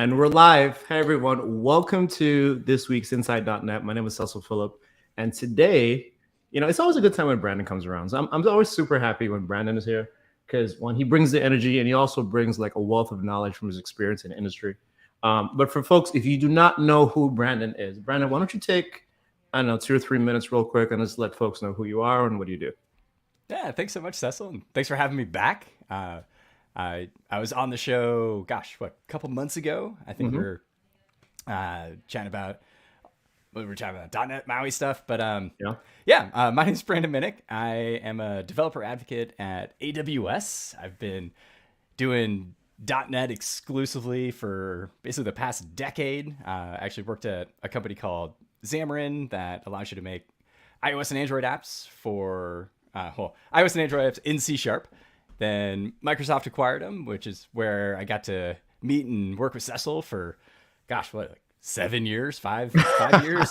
And we're live. Hey, everyone. Welcome to this week's Inside.net. My name is Cecil Phillip. And today, it's always a good time when Brandon comes around. So I'm always super happy when Brandon is here because when he brings the energy and he also brings like a wealth of knowledge from his experience in the industry. But for folks, if you do not know who Brandon is, Brandon, why don't you take, 2 or 3 minutes real quick and just let folks know who you are and what do you do? Yeah, thanks so much, Cecil. And thanks for having me back. I was on the show, a couple months ago. I think we were chatting about .NET MAUI stuff. But my name's Brandon Minnick. I am a developer advocate at AWS. I've been doing .NET exclusively for basically the past decade. I actually worked at a company called Xamarin that allows you to make iOS and Android apps for iOS and Android apps in C#. Then Microsoft acquired them, which is where I got to meet and work with Cecil for, 7 years, five years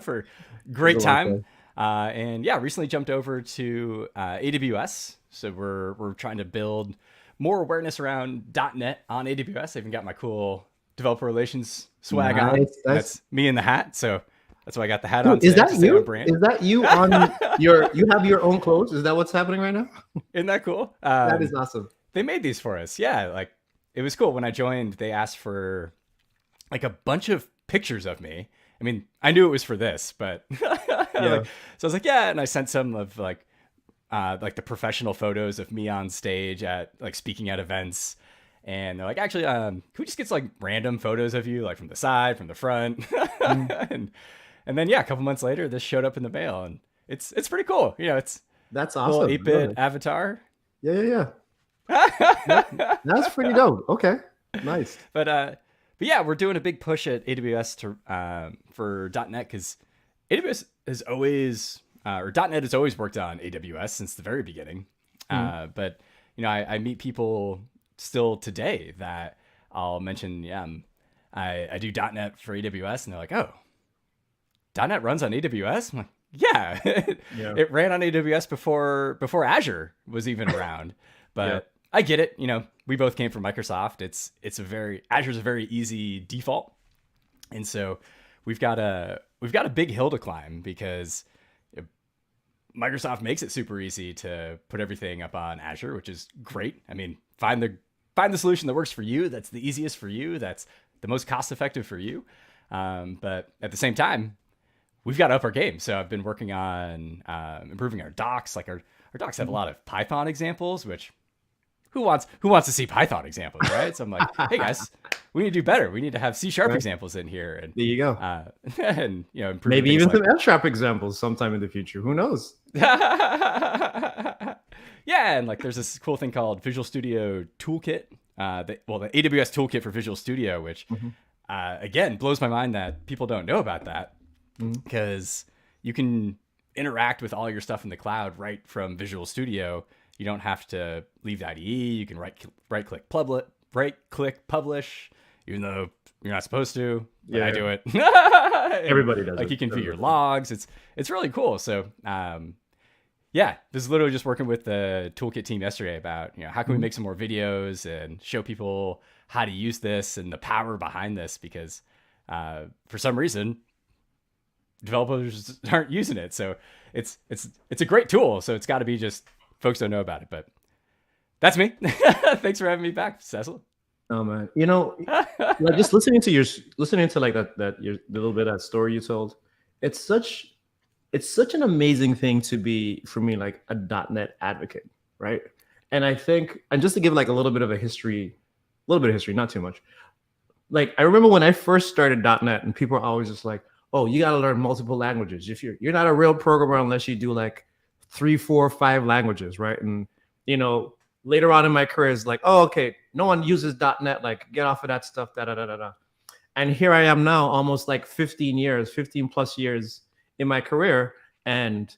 for great time. Recently jumped over to AWS. So we're trying to build more awareness around .NET on AWS. I even got my cool developer relations swag on. That's me in the hat. So that's why I got the hat on. Is that you? Is that you on you have your own clothes? Is that what's happening right now? Isn't that cool? That is awesome. They made these for us. Yeah. It was cool. When I joined, they asked for a bunch of pictures of me. I mean, I knew it was for this, but so I was like, yeah. And I sent some of the professional photos of me on stage at speaking at events. And they're like, actually, can we just get random photos of you, from the side, from the front? And then, a couple months later, this showed up in the mail, and it's pretty cool. That's awesome. 8-bit avatar. Yeah. That's pretty dope. Okay, nice. But yeah, we're doing a big push at AWS for .NET because AWS has always .NET has always worked on AWS since the very beginning. But I meet people still today that I'll mention. I do .NET for AWS, and they're like, oh. .NET runs on AWS? I'm like, yeah. It ran on AWS before Azure was even around. But I get it. We both came from Microsoft. Azure's a very easy default. And so we've got a big hill to climb because Microsoft makes it super easy to put everything up on Azure, which is great. I mean, find the solution that works for you. That's the easiest for you. That's the most cost effective for you. But at the same time, we've got to up our game. So I've been working on improving our docs. Our docs have a lot of Python examples, which who wants to see Python examples, right? So I'm like, hey guys, we need to do better. We need to have C# examples in here. And there you go. And maybe even some F# examples sometime in the future. Who knows? Yeah, and there's this cool thing called Visual Studio Toolkit. The AWS Toolkit for Visual Studio, which again blows my mind that people don't know about that. Because you can interact with all your stuff in the cloud right from Visual Studio. You don't have to leave the IDE. You can right click publish, even though you're not supposed to. But I do it. Everybody does. You can view your logs. It's really cool. So this is literally just working with the Toolkit team yesterday about how can we make some more videos and show people how to use this and the power behind this, because for some reason developers aren't using it. So it's a great tool. So it's got to be just folks don't know about it. But that's me. Thanks for having me back, Cecil. Oh man, just listening to the little bit of that story you told. It's such an amazing thing to be, for me, a .NET advocate, right? And I think, and just to give a little bit of history, not too much. I remember when I first started .NET, and people are always just like, oh, you got to learn multiple languages. If you're not a real programmer unless you do 3, 4, 5 languages, right? And later on in my career, it's oh, okay, no one uses .NET. Get off of that stuff. And here I am now, almost 15 plus years in my career, and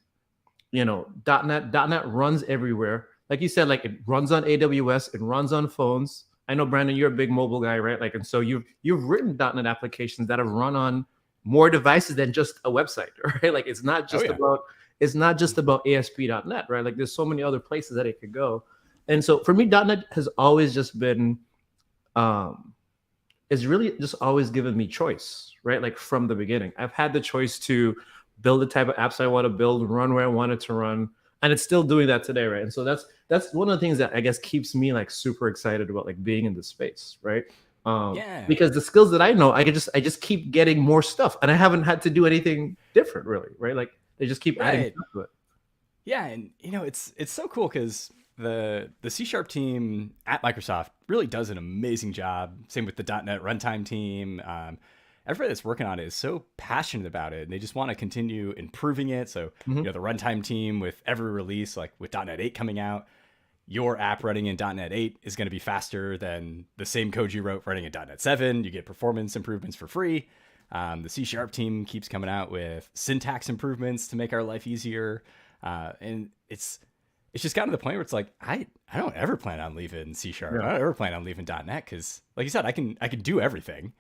.NET runs everywhere. Like you said, it runs on AWS, it runs on phones. I know, Brandon, you're a big mobile guy, right? And so you've written .NET applications that have run on more devices than just a website, right? It's not just about ASP.NET, right? There's so many other places that it could go. And so for me, .NET has always just been is really just always given me choice, right? Like from the beginning, I've had the choice to build the type of apps I want to build, run where I want it to run, and it's still doing that today, right? And so that's one of the things that I guess keeps me like super excited about like being in this space, right? Because the skills that I know, I just keep getting more stuff, and I haven't had to do anything different, really, right? Like they just keep adding stuff to it. Yeah, and it's so cool because the C# team at Microsoft really does an amazing job. Same with the .NET runtime team. Everybody that's working on it is so passionate about it, and they just want to continue improving it. So the runtime team, with every release, like with .NET 8 coming out, your app running in .NET 8 is going to be faster than the same code you wrote running in .NET 7. You get performance improvements for free. The C# team keeps coming out with syntax improvements to make our life easier. And it's just gotten to the point where it's like, I don't ever plan on leaving C#. I don't ever plan on leaving .NET because, like you said, I can do everything.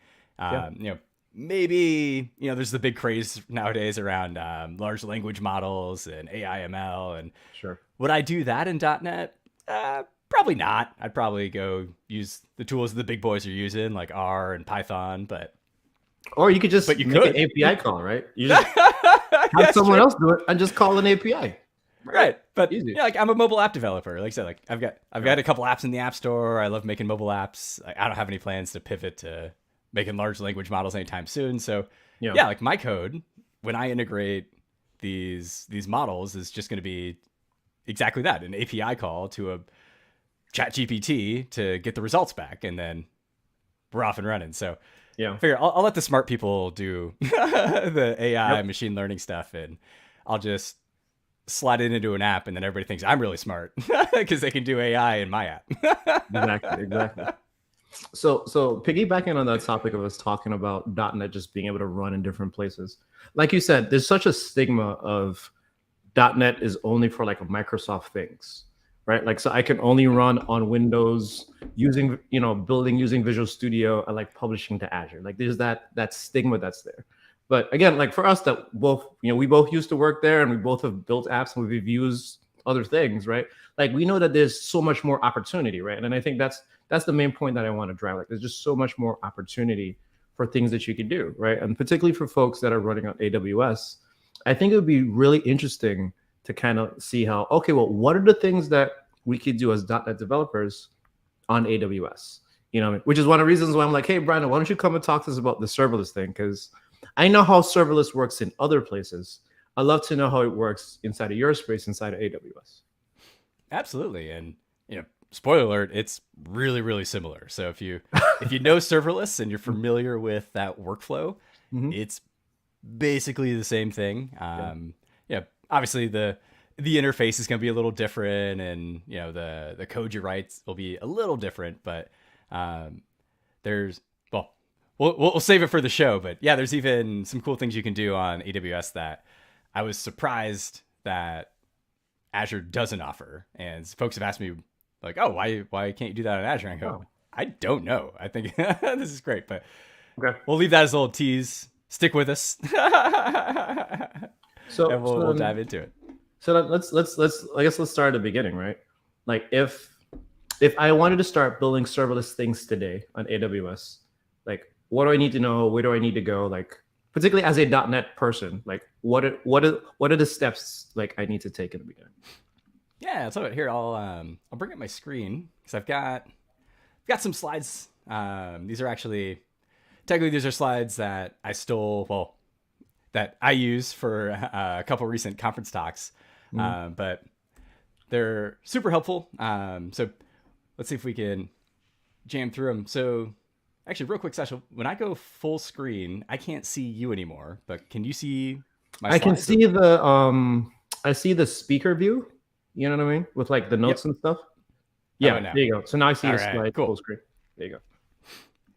Maybe, there's the big craze nowadays around large language models and AI ML. And would I do that in .NET? Probably not. I'd probably go use the tools the big boys are using, like R and Python. Or you could just make an API call, right? You just have someone else do it and just call an API. Right. But like I'm a mobile app developer. Like I said, like I've got a couple apps in the App Store. I love making mobile apps. I don't have any plans to pivot to making large language models anytime soon. So like my code, when I integrate these models, is just going to be exactly that, an API call to a chat GPT to get the results back, and then we're off and running. So I figure I'll let the smart people do the AI machine learning stuff, and I'll just slide it into an app, and then everybody thinks I'm really smart because they can do AI in my app. Exactly. So piggybacking on that topic of us talking about .NET just being able to run in different places, like you said, there's such a stigma of .NET is only for like Microsoft things, right? Like, so I can only run on Windows using, building using Visual Studio and like publishing to Azure. Like there's that stigma that's there. But again, like for us that both, we both used to work there and we both have built apps and we've used other things, right? Like we know that there's so much more opportunity, right? And I think that's the main point that I want to drive. Like there's just so much more opportunity for things that you could do, right? And particularly for folks that are running on AWS, I think it would be really interesting to kind of see how, okay, well, what are the things that we could do as .NET developers on AWS? Which is one of the reasons why I'm like, hey, Brandon, why don't you come and talk to us about the serverless thing? Because I know how serverless works in other places. I'd love to know how it works inside of your space, inside of AWS. Absolutely. And, spoiler alert, it's really, really similar. So if you know serverless and you're familiar with that workflow, it's basically the same thing. Obviously the interface is going to be a little different, and the code you write will be a little different, but we'll save it for the show. But there's even some cool things you can do on AWS that I was surprised that Azure doesn't offer. And folks have asked me like, oh, why can't you do that on Azure? And I go, I don't know. I think this is great, but we'll leave that as a little tease. Stick with us. So we'll dive into it. So let's start at the beginning, right? Like if I wanted to start building serverless things today on AWS, like what do I need to know? Where do I need to go? Like particularly as a .NET person, like what are the steps like I need to take in the beginning? Yeah, so here I'll bring up my screen because I've got some slides. These are slides that I stole. That I use for a couple recent conference talks, but they're super helpful. So let's see if we can jam through them. So actually, real quick, Sasha, when I go full screen, I can't see you anymore, but can you see my slides? I can see I see the speaker view. You know what I mean? With like the notes and stuff. Yeah, there you go. So now I see the slide full screen. There you go.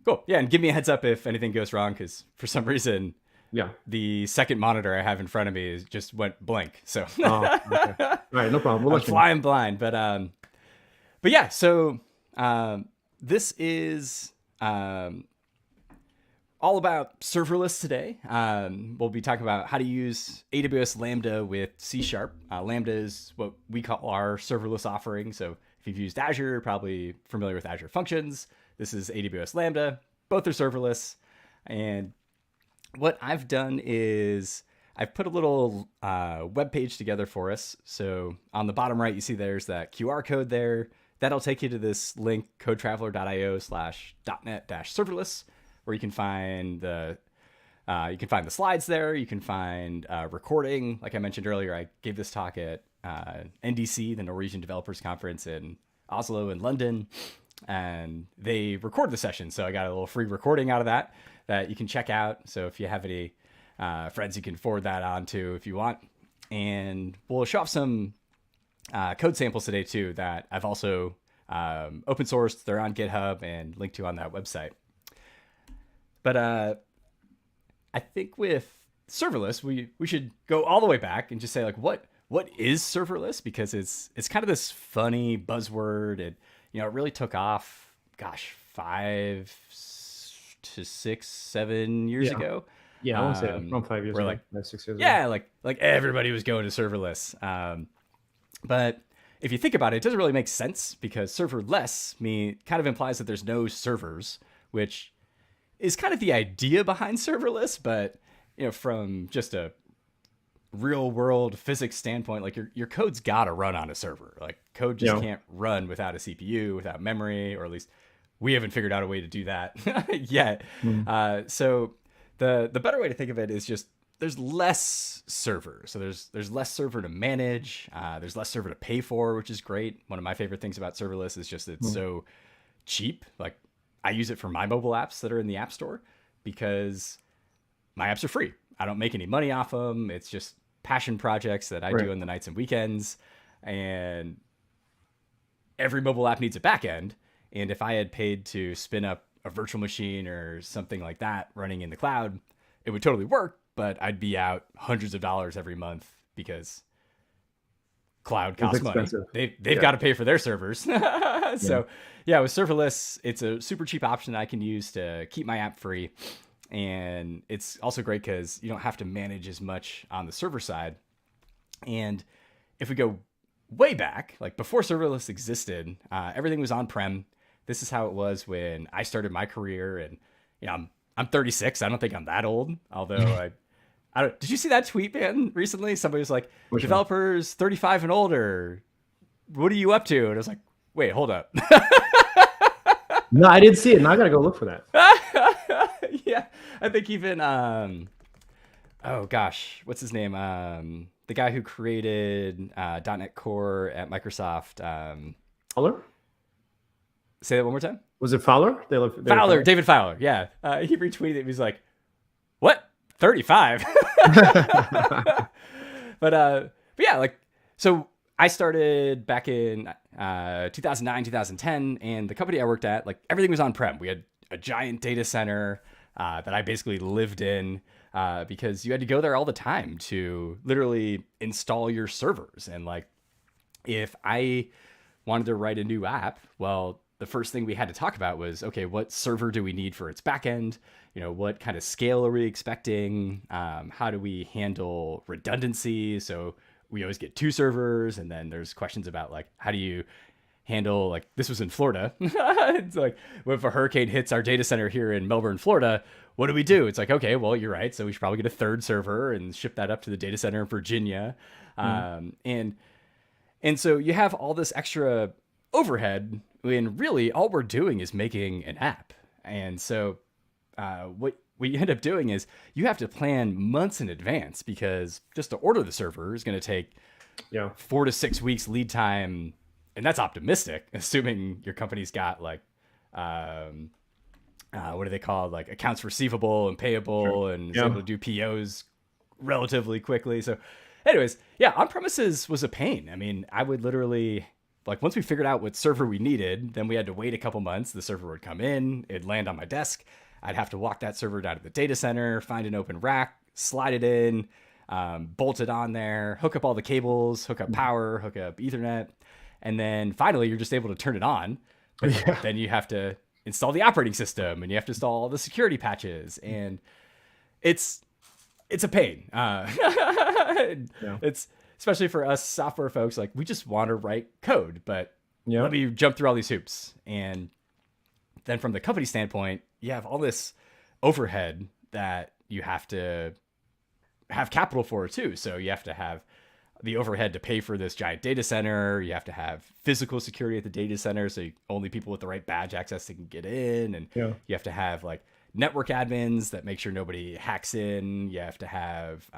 Cool. Yeah, and give me a heads up if anything goes wrong, because for some reason, the second monitor I have in front of me just went blank. So okay. All right, no problem. I'm flying blind, but yeah. So this is all about serverless today. We'll be talking about how to use AWS Lambda with C#. Lambda is what we call our serverless offering. So if you've used Azure, you're probably familiar with Azure Functions. This is AWS Lambda. both are serverless. And what I've done is I've put a little web page together for us. So on the bottom right, you see there's that QR code there. That'll take you to this link, codetraveler.io/.net-serverless, where you can find the slides there. You can find recording. Like I mentioned earlier, I gave this talk at NDC, the Norwegian Developers Conference in Oslo and London, and they recorded the session. So I got a little free recording out of that you can check out. So if you have any friends, you can forward that on to if you want. And we'll show off some code samples today too that I've also open sourced. They're on GitHub and linked to on that website. But I think with serverless, we should go all the way back and just say, like, what is serverless? Because it's kind of this funny buzzword. It it really took off, 5 to 6, 7 years ago. Yeah, I want to say around 5 years ago, like 6 years yeah, ago. like everybody was going to serverless. But if you think about it, it doesn't really make sense, because serverless kind of implies that there's no servers, which is kind of the idea behind serverless. But from just a real world physics standpoint, like your code's got to run on a server. Like code just can't run without a CPU, without memory, or at least we haven't figured out a way to do that yet. So the better way to think of it is just there's less server. So there's less server to manage. There's less server to pay for, which is great. One of my favorite things about serverless is just it's so cheap. Like I use it for my mobile apps that are in the App Store because my apps are free. I don't make any money off them. It's just passion projects that I do on the nights and weekends. And every mobile app needs a backend. And if I had paid to spin up a virtual machine or something like that running in the cloud, it would totally work, but I'd be out hundreds of dollars every month because cloud costs money. They've got to pay for their servers. So with serverless, it's a super cheap option that I can use to keep my app free. And it's also great because you don't have to manage as much on the server side. And if we go way back, like before serverless existed, everything was on-prem. This is how it was when I started my career. And I'm 36. I don't think I'm that old. Although I don't. Did you see that tweet, man? Recently, somebody was like, Which "Developers 35 and older, what are you up to?" And I was like, "Wait, hold up." No, I didn't see it. Now I gotta go look for that. Yeah, I think even oh gosh, what's his name? The guy who created .NET Core at Microsoft. Fowler? Say that one more time. Was it Fowler? Fowler, David Fowler. Yeah, he retweeted it. He was like, "What? 35?" But yeah, like so. I started back in 2009, 2010, and the company I worked at, like everything was on-prem. We had a giant data center that I basically lived in because you had to go there all the time to literally install your servers. And like, if I wanted to write a new app, well, the first thing we had to talk about was, okay, what server do we need for its backend? What kind of scale are we expecting? How do we handle redundancy? So we always get 2 servers, and then there's questions about like, how do you handle, like, this was in Florida. It's like, if a hurricane hits our data center here in Melbourne, Florida, what do we do? It's like, okay, well, you're right. So we should probably get a 3rd server and ship that up to the data center in Virginia. And so you have all this extra overhead when really all we're doing is making an app. And so what you end up doing is you have to plan months in advance, because just to order the server is going to take 4 to 6 weeks lead time. And that's optimistic, assuming your company's got like, what are they called? Like accounts receivable and payable, and is able to do POs relatively quickly. So anyways, on premises was a pain. I mean, I would literally, like, once we figured out what server we needed, then we had to wait a couple months. The server would come in, it'd land on my desk. I'd have to walk that server down to the data center, find an open rack, slide it in, bolt it on there, hook up all the cables, hook up power, hook up Ethernet. And then finally, you're just able to turn it on. But then you have to install the operating system, and you have to install all the security patches. And it's a pain. It's especially for us software folks, like, we just want to write code, but let me jump through all these hoops. And then from the company standpoint, you have all this overhead that you have to have capital for too. So you have to have the overhead to pay for this giant data center. You have to have physical security at the data center, so only people with the right badge access can get in. And you have to have like network admins that make sure nobody hacks in. You have to have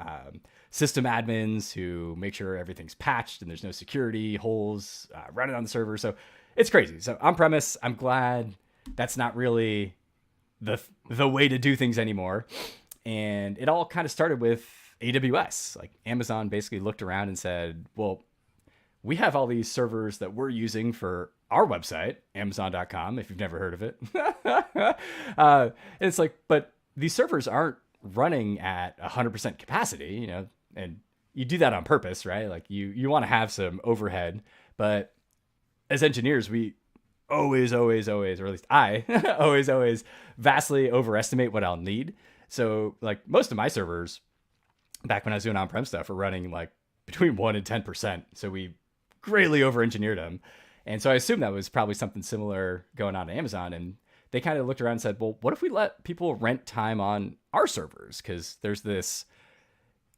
system admins who make sure everything's patched and there's no security holes running on the server. So it's crazy. So on premise, I'm glad that's not really the way to do things anymore. And it all kind of started with AWS. Like Amazon basically looked around and said, well, we have all these servers that we're using for our website, Amazon.com, if you've never heard of it. And it's like, but these servers aren't running at 100% capacity, you know, and you do that on purpose, right? Like you want to have some overhead, but as engineers, we always, or at least I always vastly overestimate what I'll need. So like most of my servers back when I was doing on-prem stuff are running like between 1 and 10%. So we greatly over-engineered them. And so I assume that was probably something similar going on at Amazon. And they kind of looked around and said, well, what if we let people rent time on our servers? Because there's this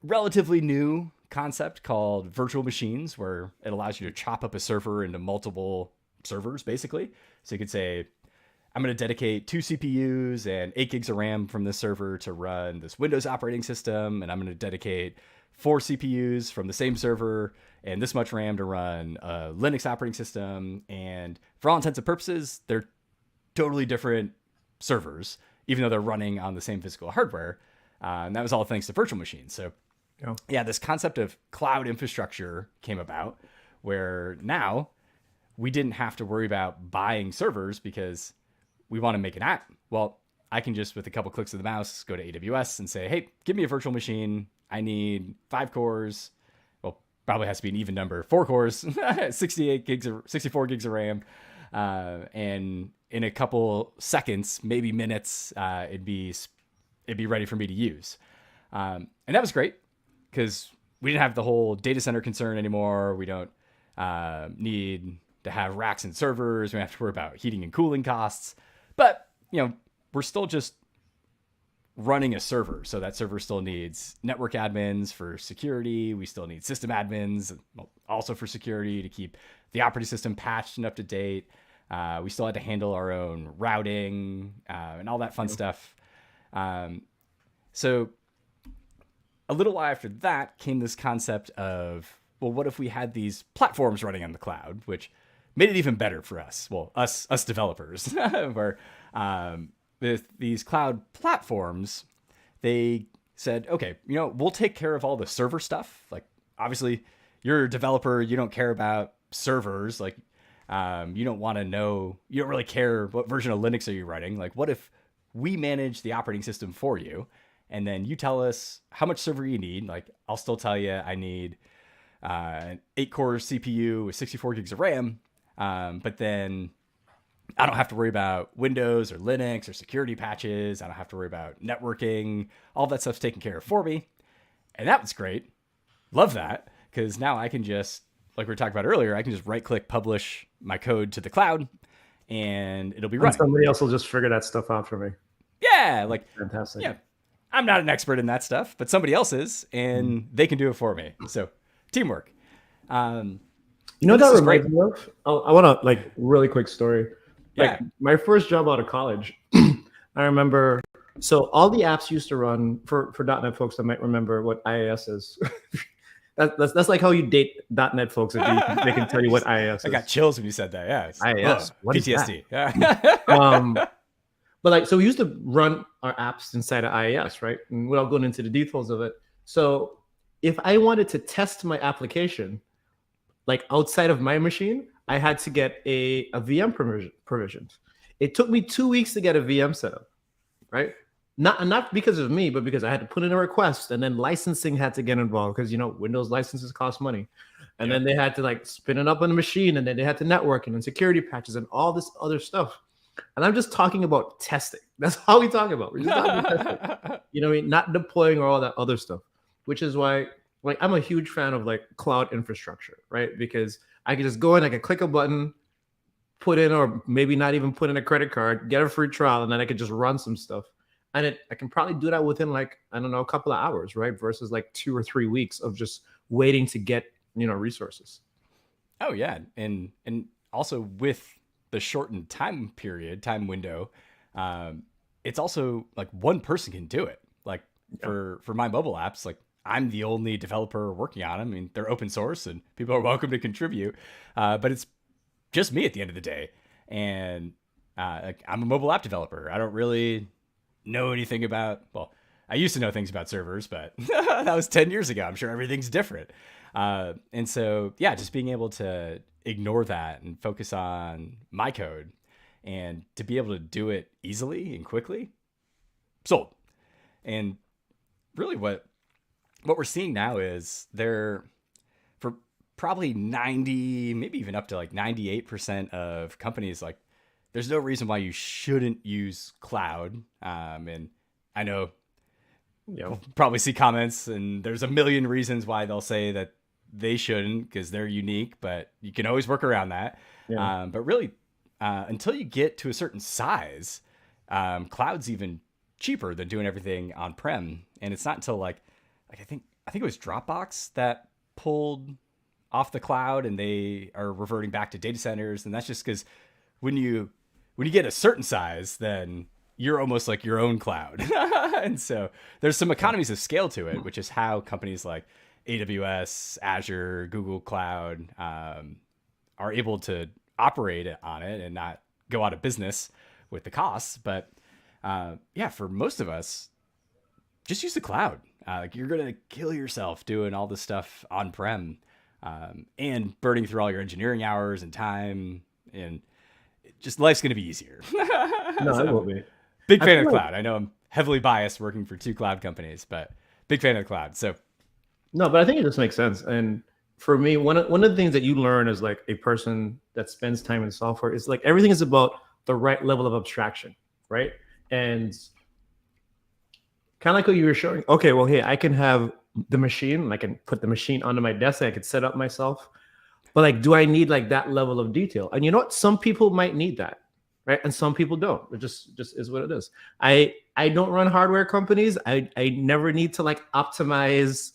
relatively new concept called virtual machines, where it allows you to chop up a server into multiple servers, basically. So you could say, I'm going to dedicate 2 CPUs and 8 gigs of RAM from this server to run this Windows operating system. And I'm going to dedicate 4 CPUs from the same server and this much RAM to run a Linux operating system. And for all intents and purposes, they're totally different servers, even though they're running on the same physical hardware. And that was all thanks to virtual machines. So yeah, this concept of cloud infrastructure came about, where now we didn't have to worry about buying servers because we want to make an app. Well, I can just, with a couple clicks of the mouse, go to AWS and say, hey, give me a virtual machine. I need 5 cores. Well, probably has to be an even number, 4 cores, 64 gigs of RAM. And in a couple seconds, maybe minutes, it'd be ready for me to use. And that was great because we didn't have the whole data center concern anymore. We don't need to have racks and servers. We don't have to worry about heating and cooling costs. But, you know, we're still just running a server. So that server still needs network admins for security. We still need system admins, also for security, to keep the operating system patched and up to date. We still had to handle our own routing and all that fun stuff. So a little while after that came this concept of, well, what if we had these platforms running on the cloud, which made it even better for us. Well, us developers, where with these cloud platforms, they said, okay, you know, we'll take care of all the server stuff. Like, obviously, you're a developer, you don't care about servers. Like, you don't want to know, you don't really care what version of Linux are you running. Like, what if we manage the operating system for you, and then you tell us how much server you need? Like, I'll still tell you I need an 8-core CPU with 64 gigs of RAM. But then I don't have to worry about Windows or Linux or security patches. I don't have to worry about networking. All that stuff's taken care of for me. And that was great. Love that. Because now I can just, like we were talking about earlier, I can just right-click, publish my code to the cloud, and it'll be running. And somebody else will just figure that stuff out for me. Yeah, like, fantastic. Yeah, I'm not an expert in that stuff, but somebody else is, and they can do it for me. So teamwork. You know what that reminds me of? I want to, like, really quick story. Like, my first job out of college, I remember, so all the apps used to run, for .NET folks that might remember what IIS is. That's like how you date .NET folks. If they can tell you what IIS is. I got chills when you said that, yeah. IIS, what PTSD. Is that? But like, so we used to run our apps inside of IIS, right? And without going into the details of it. So if I wanted to test my application, like outside of my machine, I had to get a VM provisions. It took me 2 weeks to get a VM set up, right? Not because of me, but because I had to put in a request, and then licensing had to get involved because, you know, Windows licenses cost money. And then they had to like spin it up on the machine, and then they had to network and security patches and all this other stuff. And I'm just talking about testing. That's all we talk about. We're just talking about testing. You know what I mean? Not deploying or all that other stuff, which is why, like, I'm a huge fan of like cloud infrastructure, right? Because I can just go in, I can click a button, put in, or maybe not even put in a credit card, get a free trial, and then I could just run some stuff. And I can probably do that within like, I don't know, a couple of hours, right? Versus like 2 or 3 weeks of just waiting to get, resources. Oh yeah, and also with the shortened time window, it's also like one person can do it. Like for my mobile apps, like I'm the only developer working on them. I mean, they're open source and people are welcome to contribute, but it's just me at the end of the day. And like, I'm a mobile app developer. I don't really know anything about, well, I used to know things about servers, but that was 10 years ago. I'm sure everything's different. And so, yeah, just being able to ignore that and focus on my code and to be able to do it easily and quickly, sold. And really what we're seeing now is there, for probably 90, maybe even up to like 98% of companies, like there's no reason why you shouldn't use cloud. And I know you'll probably see comments and there's a million reasons why they'll say that they shouldn't because they're unique, but you can always work around that. Yeah. But really, until you get to a certain size, cloud's even cheaper than doing everything on-prem. And it's not until like I think it was Dropbox that pulled off the cloud and they are reverting back to data centers. And that's just because when you get a certain size, then you're almost like your own cloud. And so there's some economies of scale to it, which is how companies like AWS, Azure, Google Cloud are able to operate on it and not go out of business with the costs. But yeah, for most of us, just use the cloud. Like you're going to kill yourself doing all this stuff on-prem and burning through all your engineering hours and time, and just life's going to be easier. No, so, it will be. Big fan of the cloud. I know I'm heavily biased working for 2 cloud companies, but big fan of the cloud. So no, but I think it just makes sense. And for me, one of the things that you learn as like a person that spends time in software is like everything is about the right level of abstraction, right? And kind of like what you were showing. Okay, well, hey, I can have the machine, and I can put the machine onto my desk, and I could set up myself. But like, do I need like that level of detail? And you know what? Some people might need that, right? And some people don't. It just is what it is. I don't run hardware companies. I never need to like optimize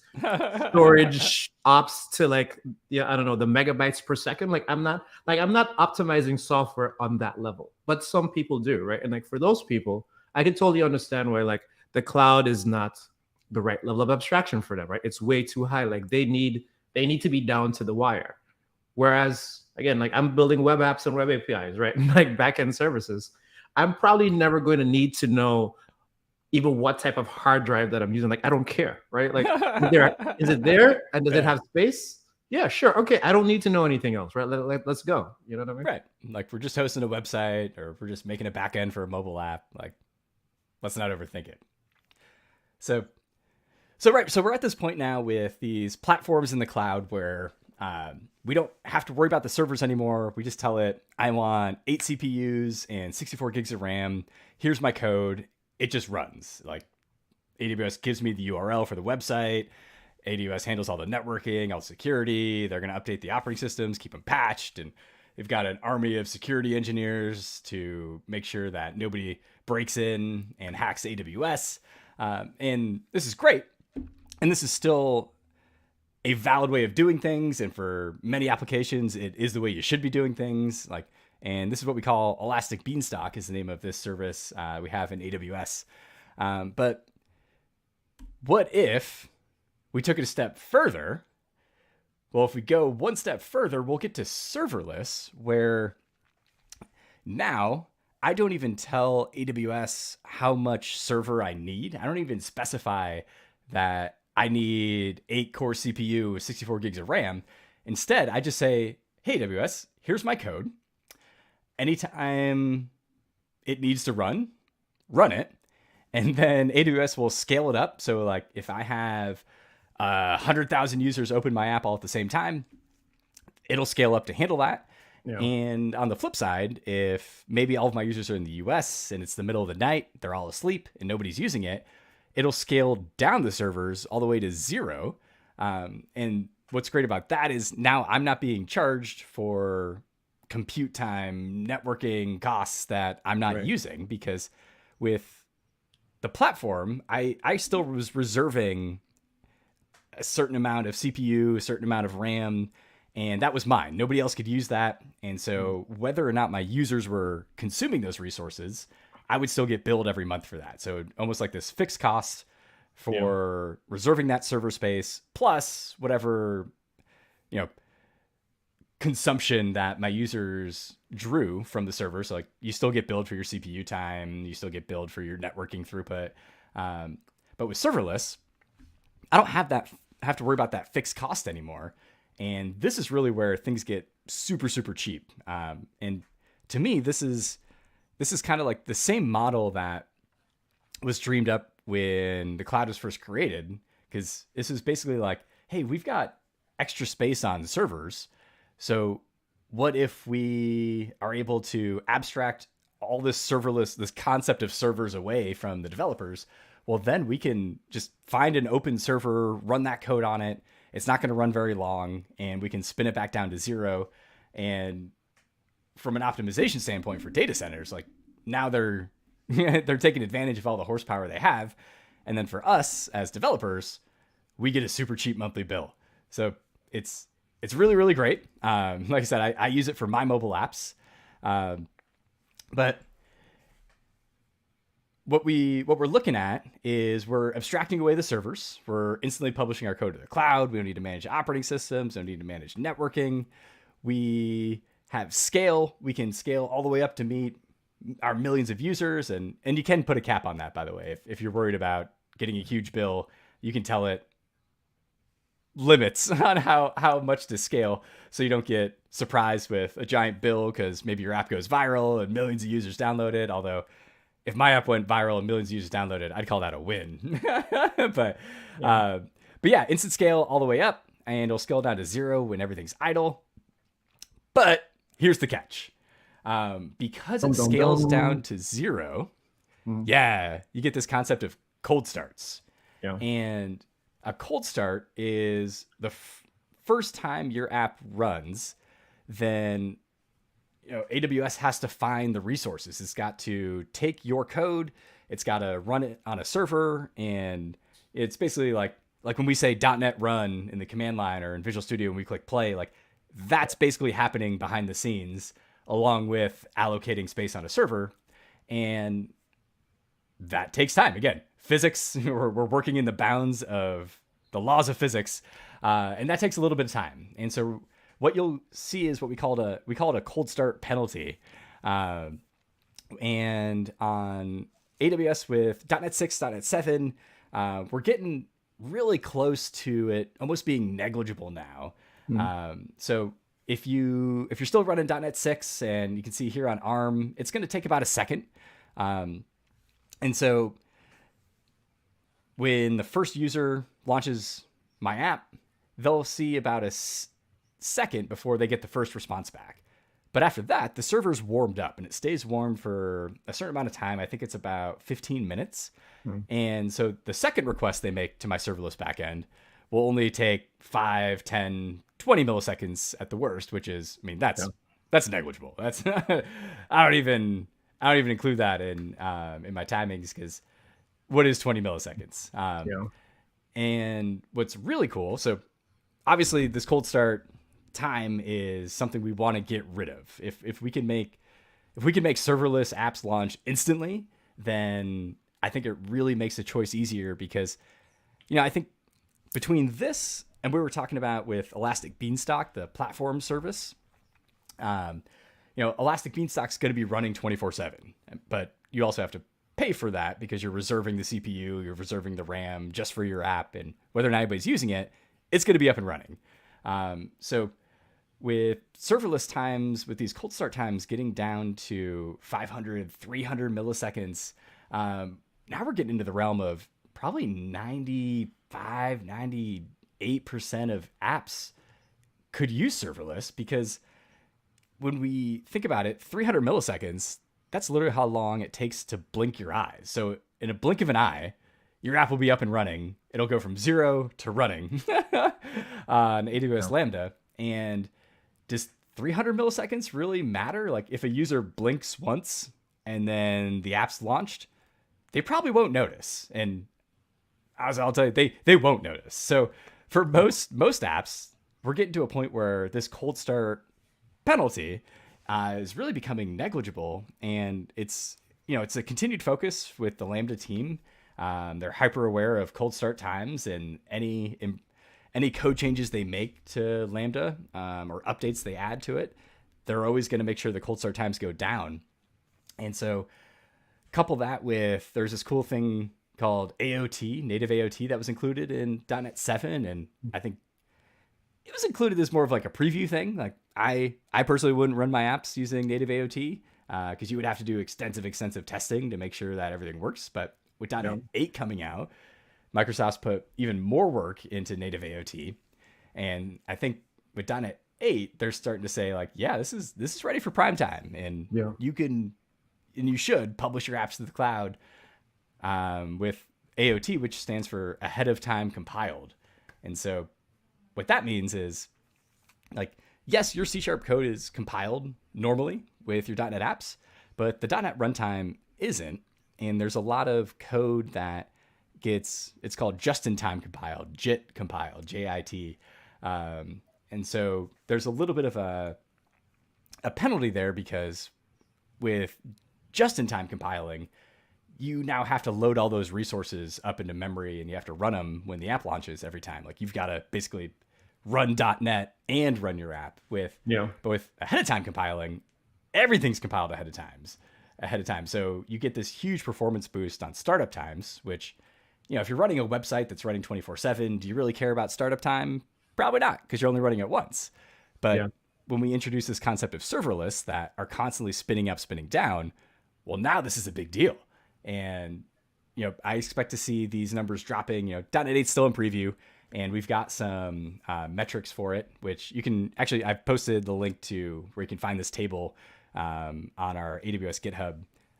storage ops to like, I don't know, the megabytes per second. Like I'm not optimizing software on that level, but some people do, right? And like for those people, I can totally understand why like the cloud is not the right level of abstraction for them, right? It's way too high. Like they need to be down to the wire. Whereas again, like I'm building web apps and web APIs, right? And like backend services, I'm probably never going to need to know even what type of hard drive that I'm using. Like, I don't care, right? Like, is it there? And does it have space? Yeah, sure. Okay. I don't need to know anything else, right? Let's go. You know what I mean? Right. Like, we're just hosting a website or if we're just making a backend for a mobile app. Like, let's not overthink it. So right. So we're at this point now with these platforms in the cloud where we don't have to worry about the servers anymore. We just tell it, I want 8 CPUs and 64 gigs of RAM. Here's my code. It just runs. Like AWS gives me the URL for the website. AWS handles all the networking, all the security. They're going to update the operating systems, keep them patched. And they've got an army of security engineers to make sure that nobody breaks in and hacks AWS. And this is great. And this is still a valid way of doing things. And for many applications, it is the way you should be doing things. Like, and this is what we call Elastic Beanstalk is the name of this service we have in AWS. But what if we took it a step further? Well, if we go one step further, we'll get to serverless, where now I don't even tell AWS how much server I need. I don't even specify that I need 8 core CPU with 64 gigs of RAM. Instead, I just say, hey, AWS, here's my code. Anytime it needs to run it. And then AWS will scale it up. So like if I have 100,000 users open my app all at the same time, it'll scale up to handle that. Yeah. And on the flip side, if maybe all of my users are in the US and it's the middle of the night, they're all asleep and nobody's using it, it'll scale down the servers all the way to 0. And what's great about that is now I'm not being charged for compute time, networking costs that I'm not using, because with the platform, I still was reserving a certain amount of CPU, a certain amount of RAM, and that was mine. Nobody else could use that. And so whether or not my users were consuming those resources, I would still get billed every month for that. So almost like this fixed cost for reserving that server space, plus whatever, consumption that my users drew from the server. So like you still get billed for your CPU time, you still get billed for your networking throughput. But with serverless, I don't have to worry about that fixed cost anymore. And this is really where things get super, super cheap. And to me, this is kind of like the same model that was dreamed up when the cloud was first created, because this is basically like, hey, we've got extra space on servers. So what if we are able to abstract all this concept of servers away from the developers? Well, then we can just find an open server, run that code on it. It's not going to run very long, and we can spin it back down to zero. And from an optimization standpoint for data centers, like now they're taking advantage of all the horsepower they have. And then for us as developers, we get a super cheap monthly bill. So it's really, really great. Like I said, I use it for my mobile apps. But what we're looking at is we're abstracting away the servers. We're instantly publishing our code to the cloud. We don't need to manage operating systems. We don't need to manage networking. We have scale. We can scale all the way up to meet our millions of users. And you can put a cap on that, by the way. If you're worried about getting a huge bill, you can tell it limits on how much to scale, so you don't get surprised with a giant bill because maybe your app goes viral and millions of users download it. Although if my app went viral and millions of users downloaded, I'd call that a win. But yeah, instant scale all the way up, and it'll scale down to zero when everything's idle. But here's the catch. Because it scales down to zero, you get this concept of cold starts. And a cold start is the first time your app runs, then AWS has to find the resources. It's got to take your code, it's got to run it on a server, and it's basically like when we say .NET run in the command line or in Visual Studio and we click play, like that's basically happening behind the scenes along with allocating space on a server. And that takes time. Again, physics, we're working in the bounds of the laws of physics, and that takes a little bit of time. And so what you'll see is what we call it a cold start penalty. And on AWS with .NET 6, .NET 7, we're getting really close to it almost being negligible now. So if you're still running .NET 6, and you can see here on ARM, it's going to take about a second. And so when the first user launches my app, they'll see about a second before they get the first response back. But after that, the server's warmed up, and it stays warm for a certain amount of time. I think it's about 15 minutes. And so the second request they make to my serverless backend will only take 5, 10, 20 milliseconds at the worst, which is, that's negligible. That's I don't even include that in my timings, because what is 20 milliseconds? And what's really cool, so obviously this cold start time is something we want to get rid of. If we can make serverless apps launch instantly, then I think it really makes the choice easier, because I think between this and we were talking about with Elastic Beanstalk, the platform service, Elastic Beanstalk's going to be running 24/7, but you also have to pay for that because you're reserving the CPU, you're reserving the RAM just for your app, and whether or not anybody's using it, it's going to be up and running. So with serverless times, with these cold start times getting down to 500, 300 milliseconds, now we're getting into the realm of probably 95, 98% of apps could use serverless, because when we think about it, 300 milliseconds, that's literally how long it takes to blink your eyes. So in a blink of an eye, your app will be up and running. It'll go from zero to running on AWS Lambda. And just 300 milliseconds really matter? Like if a user blinks once and then the app's launched, they probably won't notice. And as I'll tell you, they won't notice. So for most apps, we're getting to a point where this cold start penalty is really becoming negligible. And it's a continued focus with the Lambda team. They're hyper aware of cold start times and any code changes they make to Lambda or updates they add to it. They're always going to make sure the cold start times go down. And so couple that with, there's this cool thing called AOT, native AOT, that was included in .NET 7. And I think it was included as more of like a preview thing. Like I personally wouldn't run my apps using native AOT because you would have to do extensive testing to make sure that everything works. But with .NET 8 coming out, Microsoft's put even more work into native AOT. And I think with .NET 8, they're starting to say like, yeah, this is ready for prime time. And you can, and you should publish your apps to the cloud with AOT, which stands for ahead of time compiled. And so what that means is like, yes, your C# code is compiled normally with your .NET apps, but the .NET runtime isn't. And there's a lot of code that it's called just-in-time compiled, JIT compiled, JIT. And so there's a little bit of a penalty there because with just-in-time compiling, you now have to load all those resources up into memory and you have to run them when the app launches every time. Like you've got to basically run .NET and run your app but with ahead of time compiling, everything's compiled ahead of time. So you get this huge performance boost on startup times, which, if you're running a website that's running 24/7, do you really care about startup time? Probably not, because you're only running it once. But when we introduce this concept of serverless that are constantly spinning up, spinning down, well, now this is a big deal. And, I expect to see these numbers dropping. .NET 8's still in preview, and we've got some metrics for it, which you can actually, I've posted the link to where you can find this table on our AWS GitHub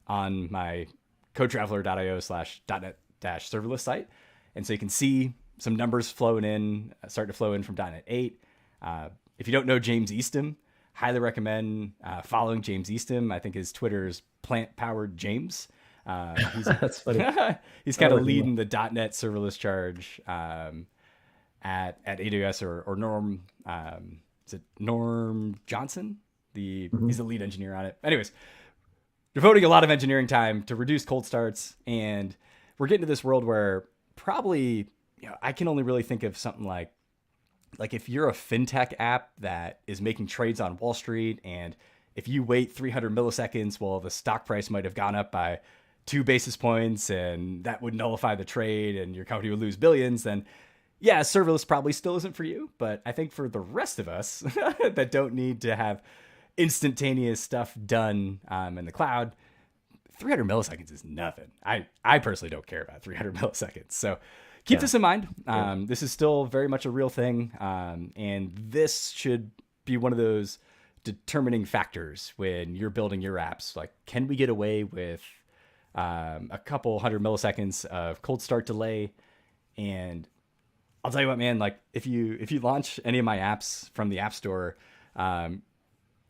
on my codetraveler.io/.NET-serverless site. And so you can see some numbers starting to flow in from .NET 8. If you don't know James Eastham, highly recommend following James Eastham. I think his Twitter is plant-powered James. That's funny. He's kind of leading the .NET serverless charge at AWS or Norm. Is it Norm Johnson? He's the lead engineer on it. Anyways, devoting a lot of engineering time to reduce cold starts, and we're getting to this world where probably I can only really think of something like if you're a fintech app that is making trades on Wall Street, and if you wait 300 milliseconds, well, the stock price might have gone up by 2 basis points, and that would nullify the trade, and your company would lose billions. Then, yeah, serverless probably still isn't for you. But I think for the rest of us that don't need to have instantaneous stuff done in the cloud, 300 milliseconds is nothing. I personally don't care about 300 milliseconds. So keep this in mind. This is still very much a real thing. And this should be one of those determining factors when you're building your apps. Like, can we get away with a couple 100 milliseconds of cold start delay? And I'll tell you what, man, like if you launch any of my apps from the App Store,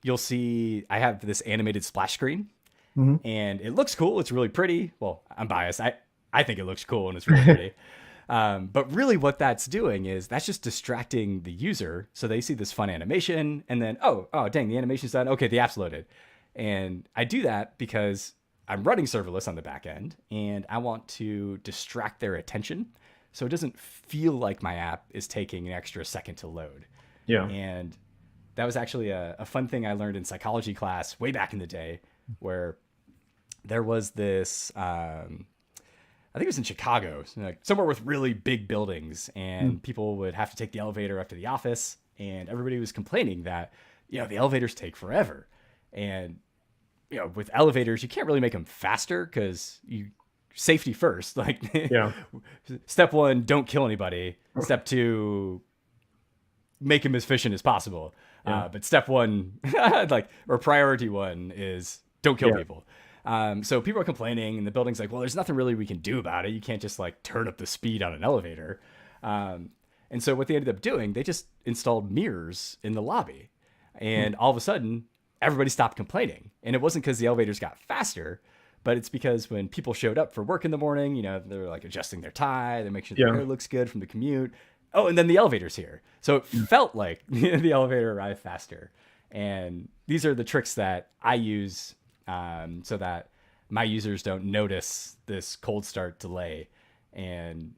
you'll see I have this animated splash screen. And it looks cool. It's really pretty. Well, I'm biased. I think it looks cool and it's really pretty. But really what that's doing is that's just distracting the user. So they see this fun animation and then, oh, dang, the animation's done. Okay, the app's loaded. And I do that because I'm running serverless on the back end and I want to distract their attention so it doesn't feel like my app is taking an extra second to load. And that was actually a fun thing I learned in psychology class way back in the day, where there was this, I think it was in Chicago, like somewhere with really big buildings, and people would have to take the elevator up to the office, and everybody was complaining that, the elevators take forever. And, with elevators, you can't really make them faster because safety first. Like, step 1, don't kill anybody. Step 2, make them as efficient as possible. But step 1, or priority 1 is don't kill people. So people are complaining and the building's like, well, there's nothing really we can do about it. You can't just turn up the speed on an elevator. And so what they ended up doing, they just installed mirrors in the lobby. And all of a sudden, everybody stopped complaining. And it wasn't because the elevators got faster, but it's because when people showed up for work in the morning, you know, they're like adjusting their tie, they make sure their hair looks good from the commute. Oh, and then the elevator's here. So it felt like the elevator arrived faster. And these are the tricks that I use so that my users don't notice this cold start delay. And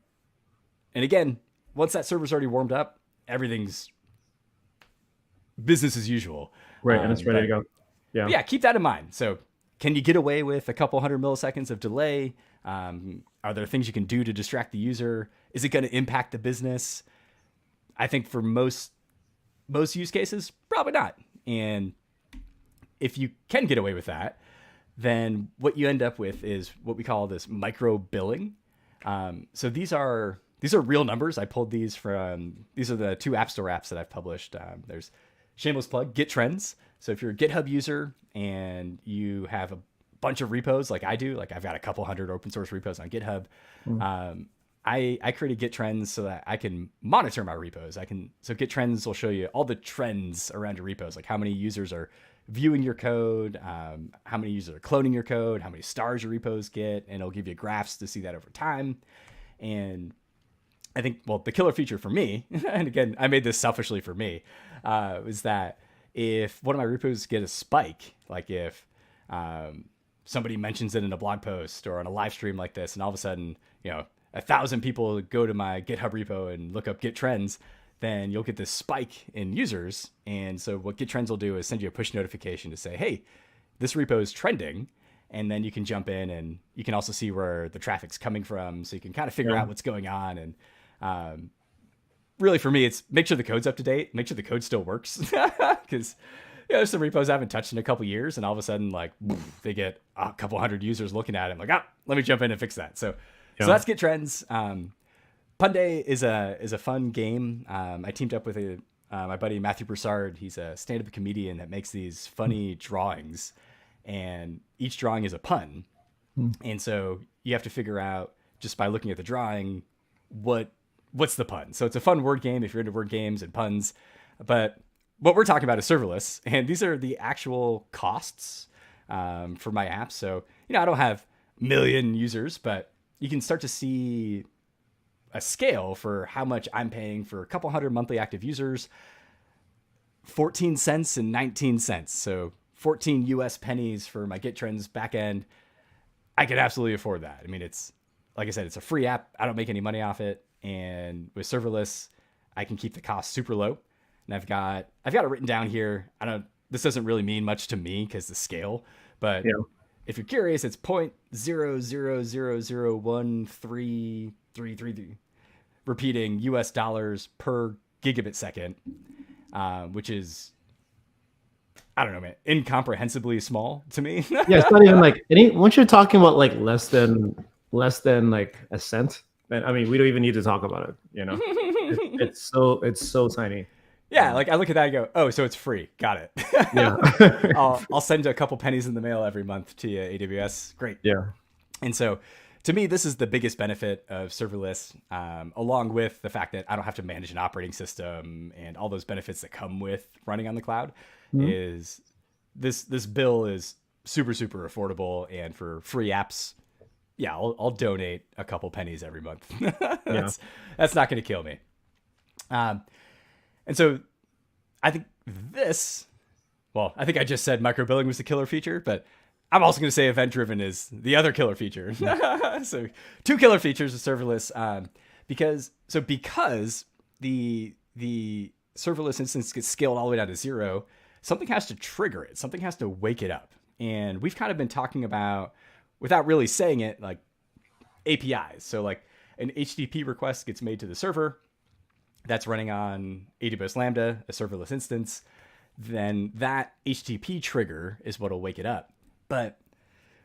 again, once that server's already warmed up, everything's business as usual. Right, and it's ready to go. Yeah. Yeah, keep that in mind. So can you get away with a couple hundred milliseconds of delay? Are there things you can do to distract the user? Is it going to impact the business? I think for most use cases, probably not. And if you can get away with that, then what you end up with is what we call this micro billing. So these are real numbers. I pulled these from, these are the 2 App Store apps that I've published. There's shameless plug, Git Trends. So if you're a GitHub user and you have a bunch of repos like I do, like I've got a couple hundred open source repos on GitHub. I created Git Trends so that I can monitor my repos. So Git Trends will show you all the trends around your repos, like how many users are viewing your code, how many users are cloning your code, how many stars your repos get, and it'll give you graphs to see that over time. And I think, well, the killer feature for me, and again, I made this selfishly for me, was that if one of my repos get a spike, like if somebody mentions it in a blog post or on a live stream like this, and all of a sudden, 1,000 people go to my GitHub repo and look up Git Trends, then you'll get this spike in users. And so what Git Trends will do is send you a push notification to say, hey, this repo is trending. And then you can jump in and you can also see where the traffic's coming from. So you can kind of figure out what's going on. And really for me, it's make sure the code's up to date, make sure the code still works. Because there's some repos I haven't touched in a couple years. And all of a sudden, like, they get a couple hundred users looking at it. I'm like, let me jump in and fix that. So that's Git Trends. Punday is a fun game. I teamed up with my buddy Matthew Broussard. He's a stand-up comedian that makes these funny drawings, and each drawing is a pun. And so you have to figure out just by looking at the drawing what's the pun. So it's a fun word game if you're into word games and puns. But what we're talking about is serverless, and these are the actual costs for my app. So I don't have a million users, but you can start to see a scale for how much I'm paying for a couple hundred monthly active users, 14 cents and 19 cents. So 14 US pennies for my Git Trends backend. I could absolutely afford that. I mean, it's, like I said, it's a free app. I don't make any money off it. And with serverless, I can keep the cost super low. And I've got it written down here. This doesn't really mean much to me because the scale, but if you're curious, it's 0.0001333 repeating US dollars per gigabit second, which is, I don't know, man, incomprehensibly small to me. Yeah, it's not even like once you're talking about like less than like a cent, then I mean we don't even need to talk about it. It's so tiny. Yeah, like I look at that and go, oh, so it's free. Got it. Yeah. I'll send a couple pennies in the mail every month to you, AWS. Great. Yeah. And so to me, this is the biggest benefit of serverless, along with the fact that I don't have to manage an operating system and all those benefits that come with running on the cloud. Is this bill is super, super affordable, and for free apps, I'll donate a couple pennies every month. That's not going to kill me. And so I think I think I just said microbilling was the killer feature, but I'm also going to say event-driven is the other killer feature. So 2 killer features of serverless, because the serverless instance gets scaled all the way down to 0, something has to trigger it. Something has to wake it up. And we've kind of been talking about, without really saying it, like APIs. So like an HTTP request gets made to the server that's running on AWS Lambda, a serverless instance. Then that HTTP trigger is what'll wake it up. But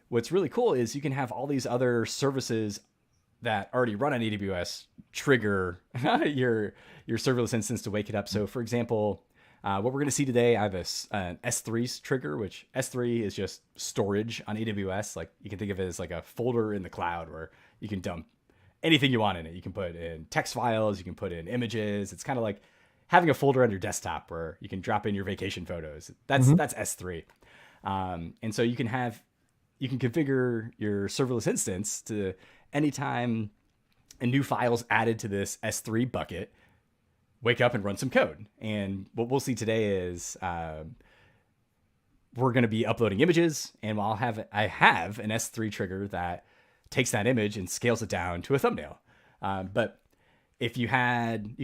what's really cool is you can have all these other services that already run on AWS trigger your serverless instance to wake it up. So for example, what we're going to see today, I have an S3 trigger, which S3 is just storage on AWS. Like you can think of it as like a folder in the cloud where you can dump anything you want in it. You can put in text files, you can put in images. It's kind of like having a folder on your desktop where you can drop in your vacation photos. That's S3. And so you can configure your serverless instance to anytime a new file's added to this S3 bucket, wake up and run some code. And what we'll see today is we're going to be uploading images, and I have an S3 trigger that takes that image and scales it down to a thumbnail. But if you had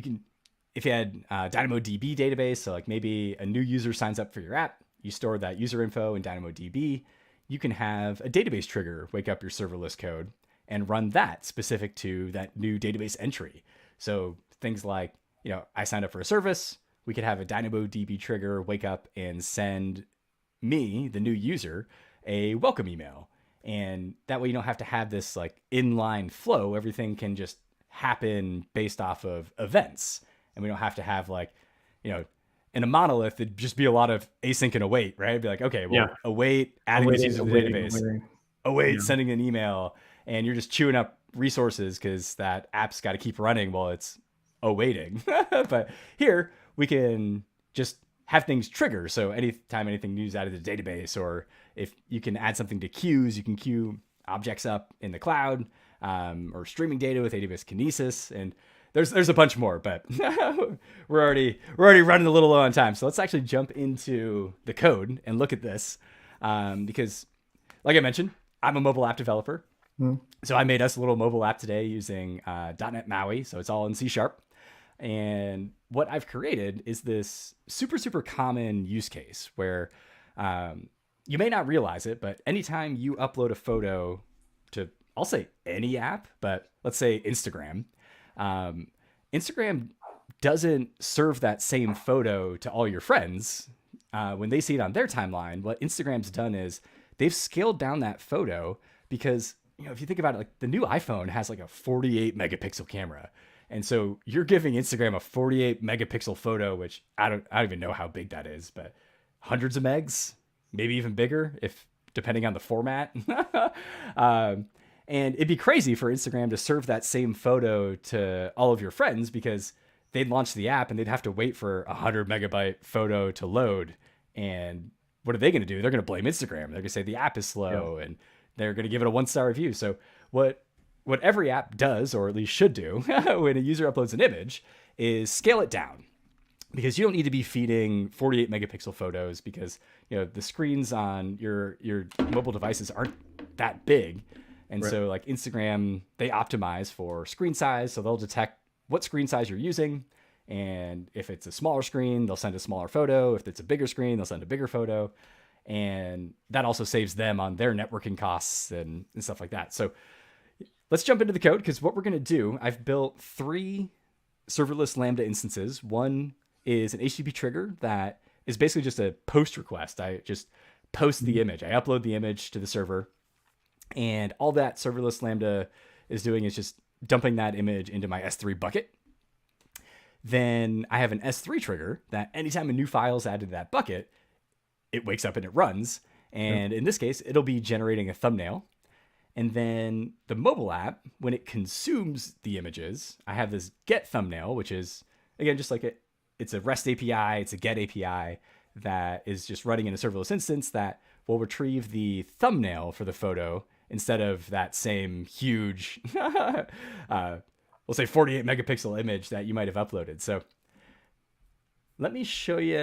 DynamoDB database, so like maybe a new user signs up for your app, you store that user info in DynamoDB, you can have a database trigger wake up your serverless code and run that specific to that new database entry. So things like, I signed up for a service, we could have a DynamoDB trigger wake up and send me, the new user, a welcome email. And that way you don't have to have this like inline flow. Everything can just happen based off of events. And we don't have to have like, in a monolith, it'd just be a lot of async and await, right? It'd be like, okay, well, await adding this user to the database, await sending an email, and you're just chewing up resources because that app's got to keep running while it's awaiting. But here we can just have things trigger. So anytime anything new is added to the database, or if you can add something to queues, you can queue objects up in the cloud, or streaming data with AWS Kinesis, and there's a bunch more, but we're already running a little low on time. So let's actually jump into the code and look at this, because, like I mentioned, I'm a mobile app developer. So I made us a little mobile app today using .NET MAUI. So it's all in C#. And what I've created is this super, super common use case where you may not realize it, but anytime you upload a photo to, I'll say any app, but let's say Instagram, Instagram doesn't serve that same photo to all your friends. When they see it on their timeline, what Instagram's done is they've scaled down that photo because, if you think about it, like the new iPhone has like a 48 megapixel camera. And so you're giving Instagram a 48 megapixel photo, which I don't even know how big that is, but hundreds of megs, maybe even bigger, if depending on the format. And it'd be crazy for Instagram to serve that same photo to all of your friends because they'd launch the app and they'd have to wait for a 100 megabyte photo to load. And what are they going to do? They're going to blame Instagram. They're going to say the app is slow, and they're going to give it a 1-star review. So what every app does, or at least should do, when a user uploads an image is scale it down, because you don't need to be feeding 48 megapixel photos because, the screens on your mobile devices aren't that big. And so like Instagram, they optimize for screen size. So they'll detect what screen size you're using. And if it's a smaller screen, they'll send a smaller photo. If it's a bigger screen, they'll send a bigger photo. And that also saves them on their networking costs and stuff like that. So let's jump into the code, because what we're going to do, I've built 3 serverless Lambda instances. One is an HTTP trigger that is basically just a post request. I just post the image. I upload the image to the server. And all that serverless Lambda is doing is just dumping that image into my S3 bucket. Then I have an S3 trigger that anytime a new file is added to that bucket, it wakes up and it runs. And in this case, it'll be generating a thumbnail. And then the mobile app, when it consumes the images, I have this get thumbnail, which is, again, just like it's a REST API, it's a get API that is just running in a serverless instance that will retrieve the thumbnail for the photo instead of that same huge, we'll say 48 megapixel image that you might have uploaded. So let me show you,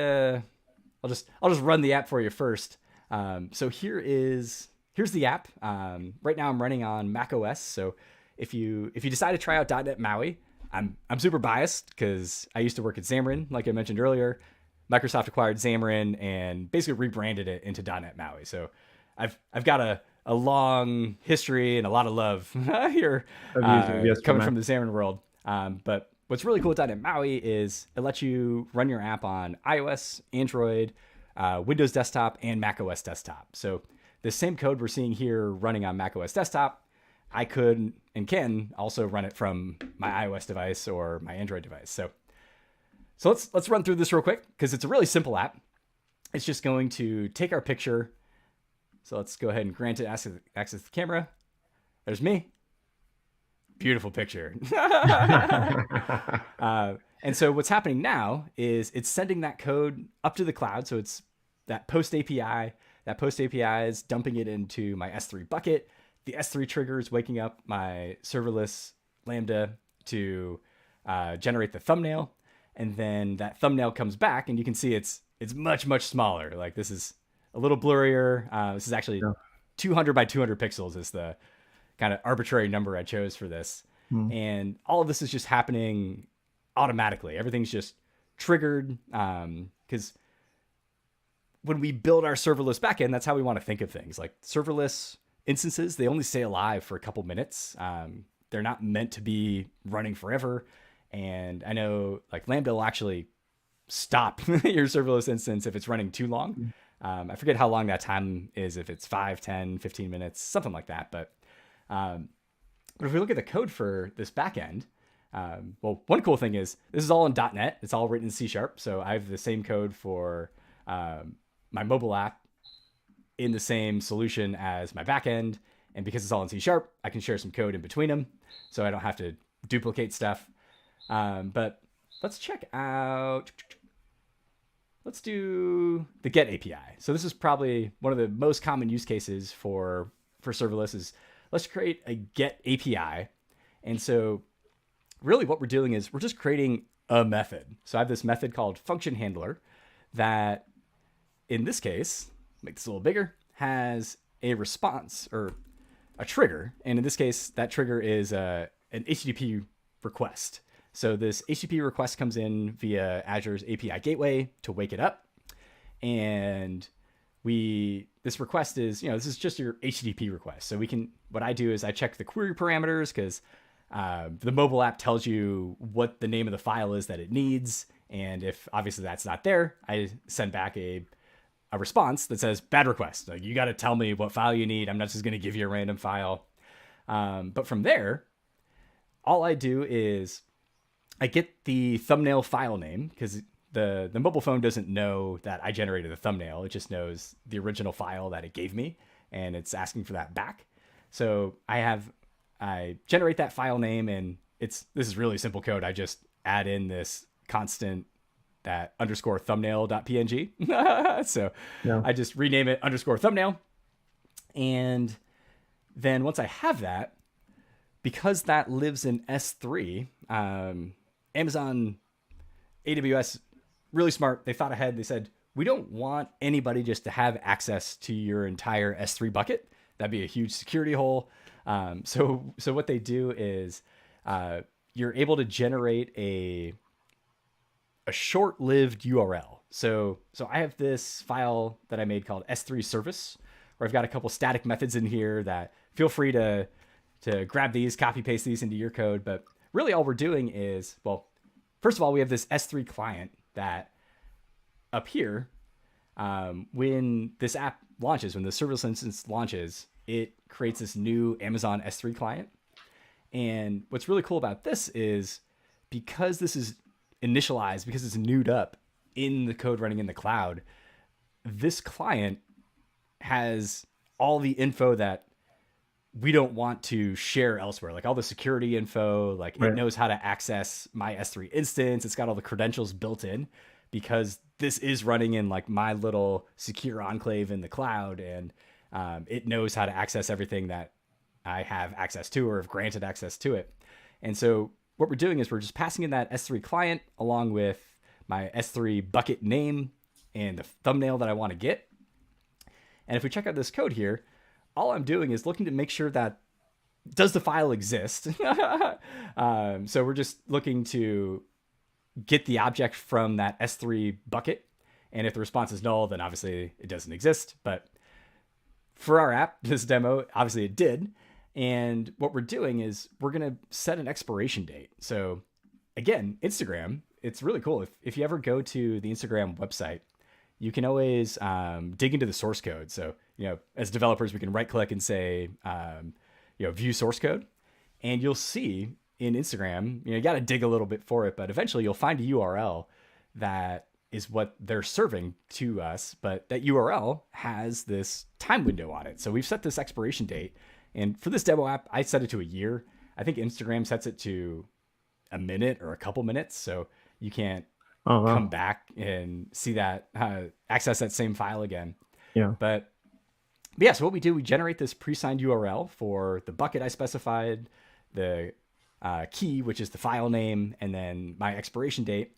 I'll just run the app for you first. So here's the app. Right now I'm running on Mac OS. So if you decide to try out .NET MAUI, I'm super biased because I used to work at Xamarin, like I mentioned earlier. Microsoft acquired Xamarin and basically rebranded it into .NET MAUI. So I've got a long history and a lot of love here coming from the Xamarin world. But what's really cool with .NET MAUI is it lets you run your app on iOS, Android, Windows Desktop, and Mac OS Desktop. So the same code we're seeing here running on Mac OS Desktop, I could and can also run it from my iOS device or my Android device. So let's run through this real quick because it's a really simple app. It's just going to take our picture. So let's go ahead and grant it access to the camera. There's me. Beautiful picture. And so what's happening now is it's sending that code up to the cloud. So it's that post API. That post API is dumping it into my S3 bucket. The S3 trigger is waking up my serverless Lambda to generate the thumbnail. And then that thumbnail comes back, and you can see it's much, much smaller. Like, this is a little blurrier. This is actually 200 by 200 pixels is the kind of arbitrary number I chose for this. And all of this is just happening automatically. Everything's just triggered, because when we build our serverless backend, that's how we want to think of things. Like, serverless instances, they only stay alive for a couple minutes. They're not meant to be running forever. And I know, like, Lambda will actually stop your serverless instance if it's running too long. I forget how long that time is, if it's 5, 10, 15 minutes, something like that. But if we look at the code for this backend, well, one cool thing is this is all in .NET. It's all written in C#. So I have the same code for my mobile app in the same solution as my backend. And because it's all in C#, I can share some code in between them, so I don't have to duplicate stuff. But let's check out, let's do the get API. So this is probably one of the most common use cases for serverless is, let's create a get API. And so really what we're doing is we're just creating a method. So I have this method called function handler that, in this case, make this a little bigger, has a response or a trigger. And in this case, that trigger is an HTTP request. So this HTTP request comes in via Azure's API gateway to wake it up. And this request is, this is just your HTTP request. So what I do is I check the query parameters, because the mobile app tells you what the name of the file is that it needs. And if obviously that's not there, I send back a response that says bad request. Like, you got to tell me what file you need. I'm not just going to give you a random file. But from there, all I do is I get the thumbnail file name, because the mobile phone doesn't know that I generated the thumbnail. It just knows the original file that it gave me, and it's asking for that back. So I generate that file name, and this is really simple code. I just add in this constant, that underscore thumbnail.png. So I just rename it underscore thumbnail. And then once I have that, because that lives in S3, Amazon AWS, really smart. They thought ahead. They said, we don't want anybody just to have access to your entire S3 bucket. That'd be a huge security hole. So what they do is you're able to generate a short-lived URL. So I have this file that I made called S3 service, where I've got a couple static methods in here that feel free to grab these, copy paste these into your code. But really all we're doing is, well, first of all, we have this S3 client that up here, when this app launches, when the serverless instance launches, it creates this new Amazon S3 client. And what's really cool about this is, because this is initialized, because it's newed up in the code running in the cloud, this client has all the info that we don't want to share elsewhere, like all the security info. Like, it knows how to access my S3 instance. It's got all the credentials built in, because this is running in like my little secure enclave in the cloud, and it knows how to access everything that I have access to or have granted access to it. And so what we're doing is we're just passing in that S3 client along with my S3 bucket name and the thumbnail that I want to get. And if we check out this code here, all I'm doing is looking to make sure that, does the file exist? So we're just looking to get the object from that S3 bucket. And if the response is null, then obviously it doesn't exist. But for our app, this demo, obviously it did. And what we're doing is we're going to set an expiration date. So again, Instagram, it's really cool. If you ever go to the Instagram website, you can always dig into the source code. So, as developers, we can right click and say, view source code. And you'll see in Instagram, you got to dig a little bit for it, but eventually you'll find a URL that is what they're serving to us. But that URL has this time window on it. So we've set this expiration date. And for this demo app, I set it to a year. I think Instagram sets it to a minute or a couple minutes. So you can't Oh, come wow. back and see that, access that same file again. Yeah. But yeah, so what we do, we generate this pre-signed URL for the bucket I specified, the key, which is the file name, and then my expiration date.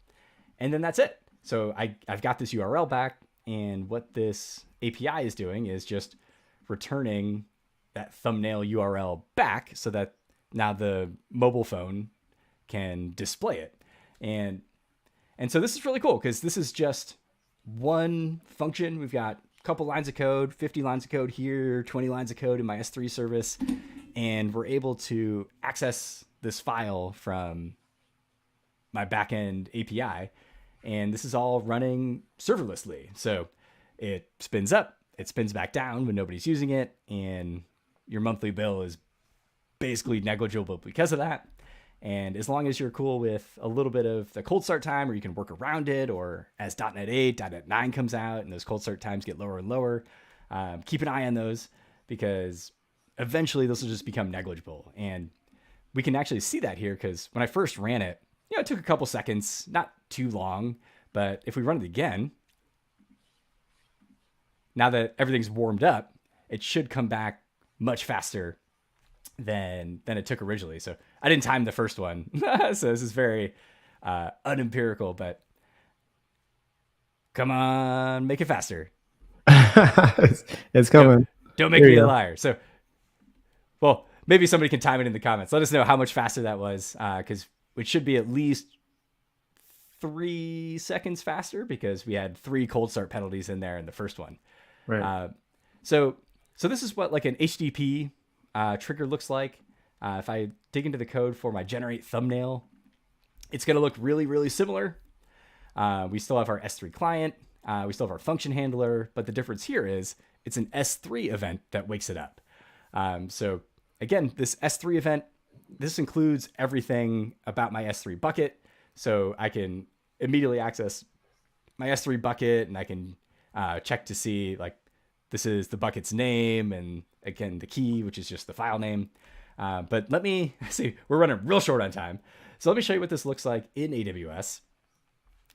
And then that's it. So I've got this URL back, and what this API is doing is just returning that thumbnail URL back so that now the mobile phone can display it. And so this is really cool because this is just one function. We've got a couple lines of code, 50 lines of code here, 20 lines of code in my S3 service, and we're able to access this file from my backend API. And this is all running serverlessly. So it spins up, it spins back down when nobody's using it, and your monthly bill is basically negligible because of that. And as long as you're cool with a little bit of the cold start time, or you can work around it, or as .NET 8, .NET 9 comes out and those cold start times get lower and lower, keep an eye on those because eventually this will just become negligible. And we can actually see that here because when I first ran it, it took a couple seconds, not too long, but if we run it again, now that everything's warmed up, it should come back much faster than it took originally. So I didn't time the first one. So this is very unempirical, but come on, make it faster. It's coming. Don't make me a liar. So, well, maybe somebody can time it in the comments. Let us know how much faster that was, because it should be at least 3 seconds faster because we had 3 cold start penalties in there in the first one. Right. So this is what like an HTTP trigger looks like. If I dig into the code for my generate thumbnail, it's going to look really, really similar. We still have our S3 client. We still have our function handler, but the difference here is it's an S3 event that wakes it up. So again, this S3 event, this includes everything about my S3 bucket. So I can immediately access my S3 bucket and I can check to see like this is the bucket's name and again the key, which is just the file name. But let me see, we're running real short on time. So let me show you what this looks like in AWS.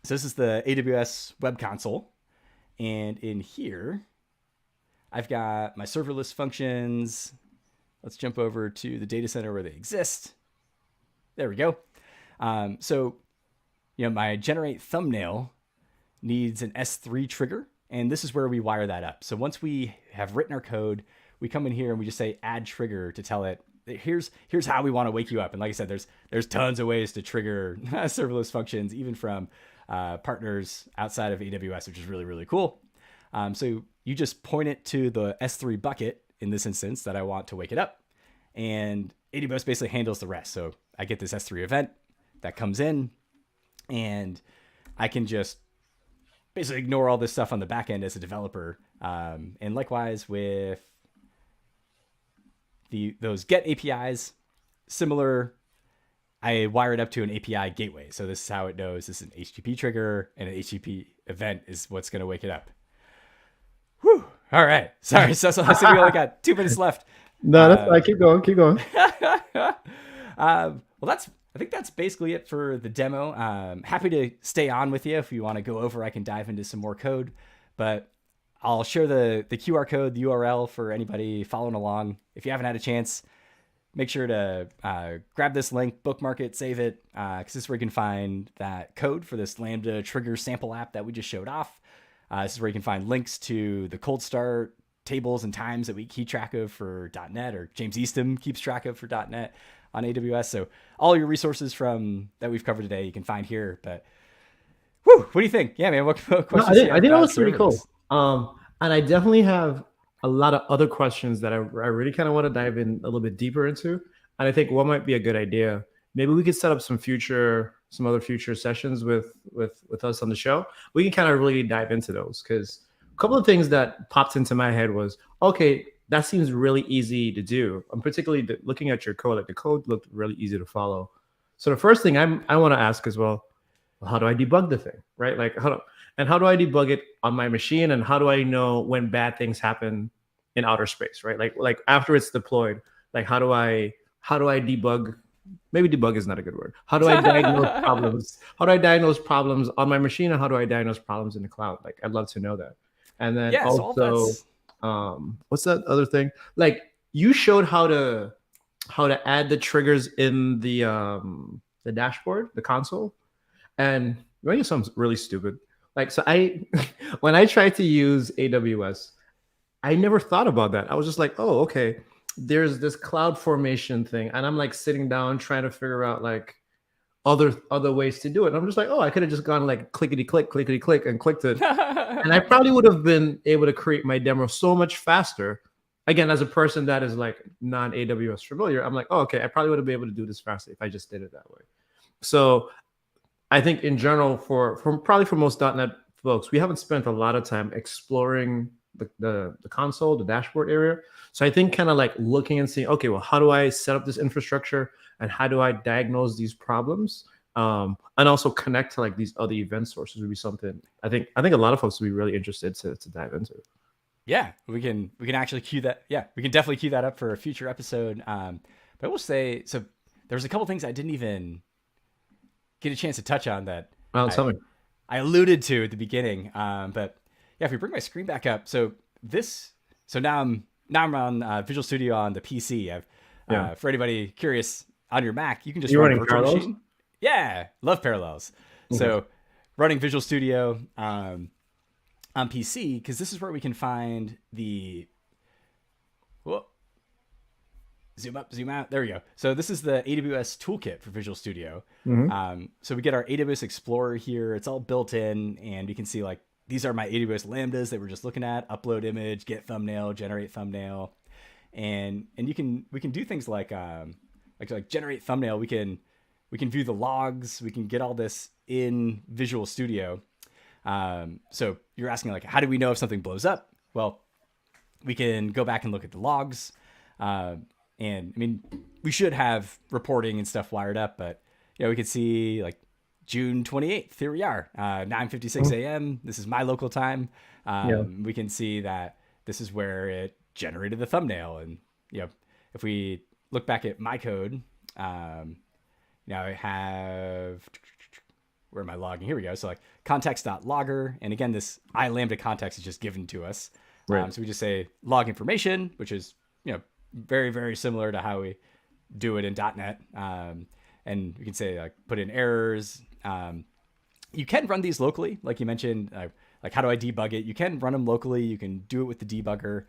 So this is the AWS web console. And in here, I've got my serverless functions. Let's jump over to the data center where they exist. There we go. So, my generate thumbnail needs an S3 trigger, and this is where we wire that up. So once we have written our code, we come in here and we just say add trigger to tell it, here's how we want to wake you up. And like I said, there's tons of ways to trigger serverless functions, even from partners outside of AWS, which is really, really cool. So you just point it to the S3 bucket in this instance that I want to wake it up, and AWS basically handles the rest. So I get this S3 event that comes in, and I can just basically ignore all this stuff on the back end as a developer. And likewise with those get APIs, similar, I wire it up to an API gateway. So this is how it knows this is an HTTP trigger, and an HTTP event is what's going to wake it up. Whew. All right. Sorry, Cecil. I said we only got 2 minutes left. No, that's fine. Keep going. Well, I think that's basically it for the demo. Happy to stay on with you if you want to go over. I can dive into some more code, but I'll share the QR code, the URL for anybody following along. If you haven't had a chance, make sure to grab this link, bookmark it, save it, because this is where you can find that code for this Lambda Triggers sample app that we just showed off. This is where you can find links to the cold start tables and times that we keep track of for .NET, or James Eastham keeps track of for .NET on AWS. So all your resources from that we've covered today, you can find here. But whew, what do you think? Yeah, man. What questions? I think that was pretty cool. And I definitely have a lot of other questions that I really kind of want to dive in a little bit deeper into. And I think what might be a good idea, maybe we could set up some other future sessions with us on the show. We can kind of really dive into those, because a couple of things that popped into my head was, okay, that seems really easy to do. I'm particularly looking at your code, like the code looked really easy to follow. So the first thing I want to ask as well, how do I debug the thing, right? Like how do I debug it on my machine, and how do I know when bad things happen in outer space, right? Like after it's deployed, like how do I debug maybe debug is not a good word. How do I diagnose problems? How do I diagnose problems on my machine, and how do I diagnose problems in the cloud? Like, I'd love to know that. And then Yeah, so all also, that's what's that other thing? Like, you showed how to add the triggers in the dashboard, the console, and you want to something really stupid. Like, so I when I tried to use AWS, I never thought about that. I was just like, oh, okay, there's this cloud formation thing, and I'm like sitting down trying to figure out like other ways to do it. And I'm just like, oh, I could have just gone like clickety click, and clicked it, and I probably would have been able to create my demo so much faster. Again, as a person that is like non AWS familiar, I'm like, oh, okay, I probably would have been able to do this faster if I just did it that way. So I think in general, probably for most .NET folks, we haven't spent a lot of time exploring the console, the dashboard area. So I think kind of like looking and seeing, okay, well, how do I set up this infrastructure, and how do I diagnose these problems, and also connect to like these other event sources would be something I think a lot of folks would be really interested to dive into. Yeah, we can actually queue that. Yeah, we can definitely queue that up for a future episode. But I will say, so there's a couple things I didn't even get a chance to touch on that I alluded to at the beginning. But yeah, if we bring my screen back up, so now I'm on Visual Studio on the PC. For anybody curious, on your Mac, you can just run virtual Parallels? machine. Yeah, love Parallels. Mm-hmm. So running Visual Studio on PC, because this is where we can find the zoom up, zoom out. There we go. So this is the AWS toolkit for Visual Studio. Mm-hmm. So we get our AWS Explorer here. It's all built in, and you can see like these are my AWS Lambdas that we're just looking at: upload image, get thumbnail, generate thumbnail, and we can do things like generate thumbnail. We can view the logs. We can get all this in Visual Studio. So you're asking like, how do we know if something blows up? Well, we can go back and look at the logs. And I mean, we should have reporting and stuff wired up, but we could see like June 28th, here we are, 9:56 a.m. This is my local time. We can see that this is where it generated the thumbnail. And, if we look back at my code, now I have, where am I logging? Here we go. So like context.logger. And again, this iLambda context is just given to us. Right. So we just say log information, which is, very, very similar to how we do it in .NET. And we can say like put in errors. You can run these locally, like you mentioned. Like how do I debug it? You can run them locally. You can do it with the debugger.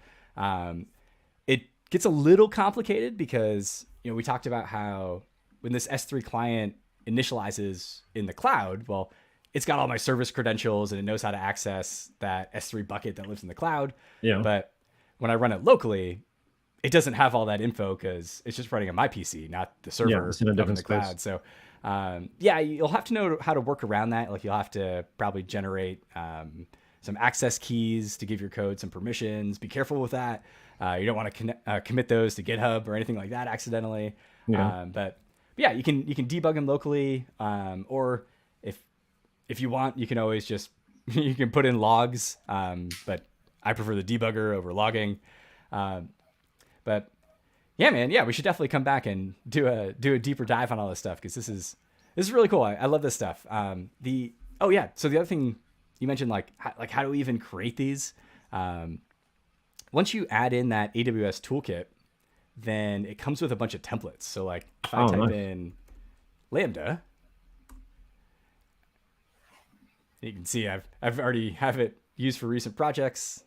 It gets a little complicated because we talked about how when this S3 client initializes in the cloud, well, it's got all my service credentials and it knows how to access that S3 bucket that lives in the cloud. Yeah. But when I run it locally, it doesn't have all that info because it's just running on my PC, not the server it's in a different the cloud. So, you'll have to know how to work around that. Like you'll have to probably generate some access keys to give your code some permissions. Be careful with that. You don't want to commit those to GitHub or anything like that accidentally. Yeah. But yeah, you can debug them locally, or if you want, you can always just you can put in logs. But I prefer the debugger over logging. But yeah, man, we should definitely come back and do a deeper dive on all this stuff because this is really cool. I love this stuff. So the other thing you mentioned, like how do we even create these? Once you add in that AWS toolkit, then it comes with a bunch of templates. So like if I type in Lambda, you can see I've already have it used for recent projects.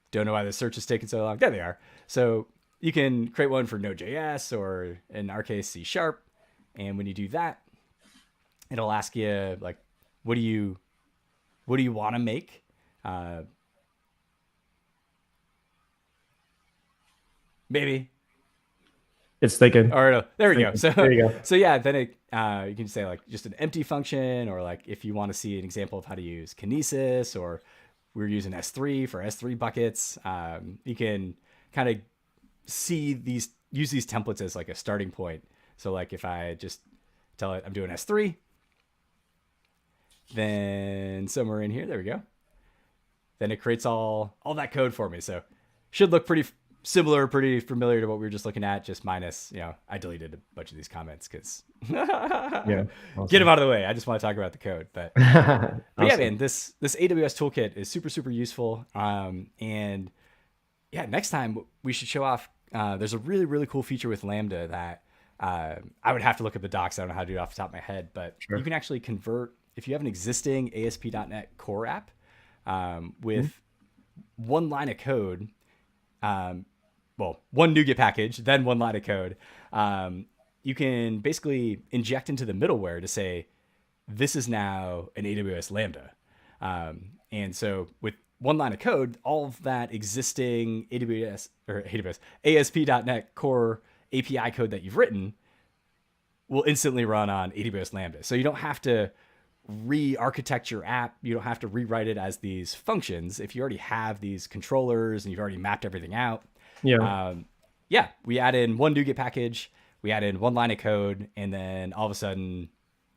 Don't know why the search is taking so long. There they are. So you can create one for Node.js or in our case C#. And when you do that, it'll ask you like, what do you want to make? Maybe it's thinking. Or no, there we go. So there you go. So yeah, then you can say like just an empty function, or like if you want to see an example of how to use Kinesis, or we're using S3 for S3 buckets. You can kind of use these templates as like a starting point. So like if I just tell it I'm doing S3, then somewhere in here, there we go. Then it creates all that code for me. So should look pretty similar, pretty familiar to what we were just looking at, just minus, I deleted a bunch of these comments because Yeah, awesome. get them out of the way. I just want to talk about the code. But Awesome. yeah, man, this AWS toolkit is super, super useful. And yeah, next time we should show off. There's a really, really cool feature with Lambda that I would have to look at the docs. I don't know how to do it off the top of my head, but Sure. you can actually convert, if you have an existing ASP.NET Core app with one line of code, well, one NuGet package, then one line of code, you can basically inject into the middleware to say, this is now an AWS Lambda. And so with one line of code, all of that existing AWS ASP.NET Core API code that you've written will instantly run on AWS Lambda. So you don't have to re-architect your app. You don't have to rewrite it as these functions. If you already have these controllers and you've already mapped everything out, we add in one NuGet package, we add in one line of code, and then all of a sudden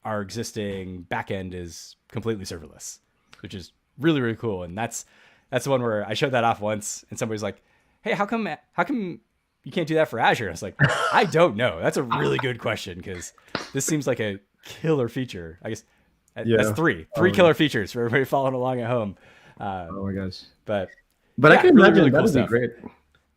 our existing backend is completely serverless, which is really, really cool. And that's the one where I showed that off once and somebody's like, hey, how come you can't do that for Azure? I was like, I don't know. That's a really good question, because this seems like a killer feature. I guess that's three killer features for everybody following along at home. Oh my gosh. But I can really, imagine really that cool would be stuff. great.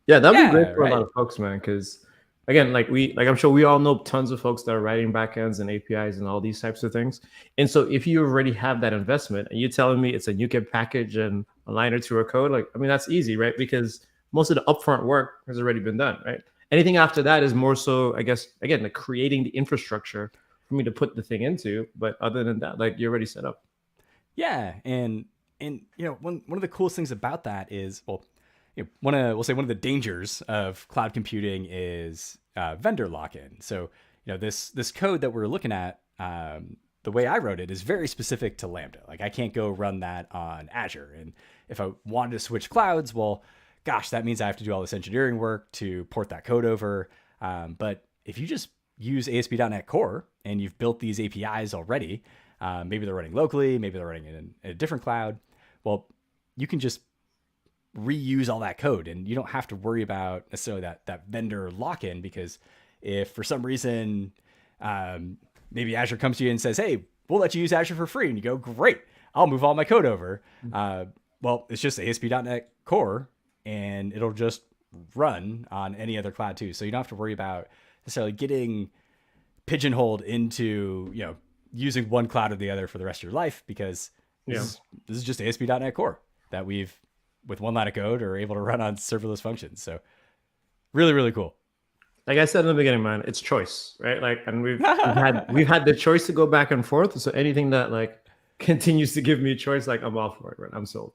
Yeah, that would be great for right. a lot of folks, man. Because again, like I'm sure we all know tons of folks that are writing backends and APIs and all these types of things. And so if you already have that investment and you're telling me it's a NuGet package and a line or two of code, like, I mean, that's easy, right? Because most of the upfront work has already been done, right? Anything after that is more so, I guess, again, like creating the infrastructure for me to put the thing into. But other than that, like, you're already set up. Yeah, and one of the coolest things about that is, well, we'll say one of the dangers of cloud computing is vendor lock-in. So this code that we're looking at, the way I wrote it is very specific to Lambda. Like, I can't go run that on Azure. And if I wanted to switch clouds, well, gosh, that means I have to do all this engineering work to port that code over. But if you just use ASP.NET Core and you've built these APIs already, maybe they're running locally, maybe they're running in a different cloud, well, you can just reuse all that code and you don't have to worry about necessarily that vendor lock-in, because if for some reason maybe Azure comes to you and says, hey, we'll let you use Azure for free, and you go, great, I'll move all my code over. Well, it's just ASP.NET Core and it'll just run on any other cloud too. So you don't have to worry about necessarily getting pigeonholed into using one cloud or the other for the rest of your life, because this is just ASP.NET Core that we've, with one line of code, are able to run on serverless functions. So really, really cool. Like I said in the beginning, man, it's choice, right? Like, and we've had the choice to go back and forth. So anything that like continues to give me a choice, like, I'm all for it, right? I'm sold.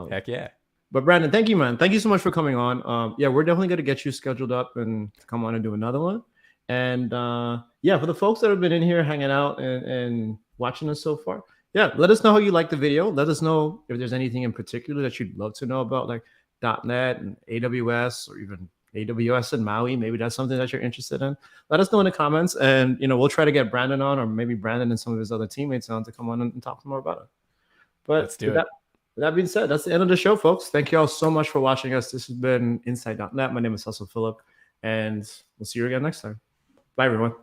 Heck yeah. But Brandon, thank you, man. Thank you so much for coming on. Yeah, we're definitely going to get you scheduled up and to come on and do another one. And yeah, for the folks that have been in here hanging out and watching us so far, yeah, let us know how you like the video. Let us know if there's anything in particular that you'd love to know about, like .NET and AWS, or even AWS and MAUI. Maybe that's something that you're interested in. Let us know in the comments, and we'll try to get Brandon on, or maybe Brandon and some of his other teammates on, to come on and talk more about it. But let's do it. With that being said, that's the end of the show, folks. Thank you all so much for watching us. This has been Inside.NET. My name is Hustle Phillip, and we'll see you again next time. Bye, everyone.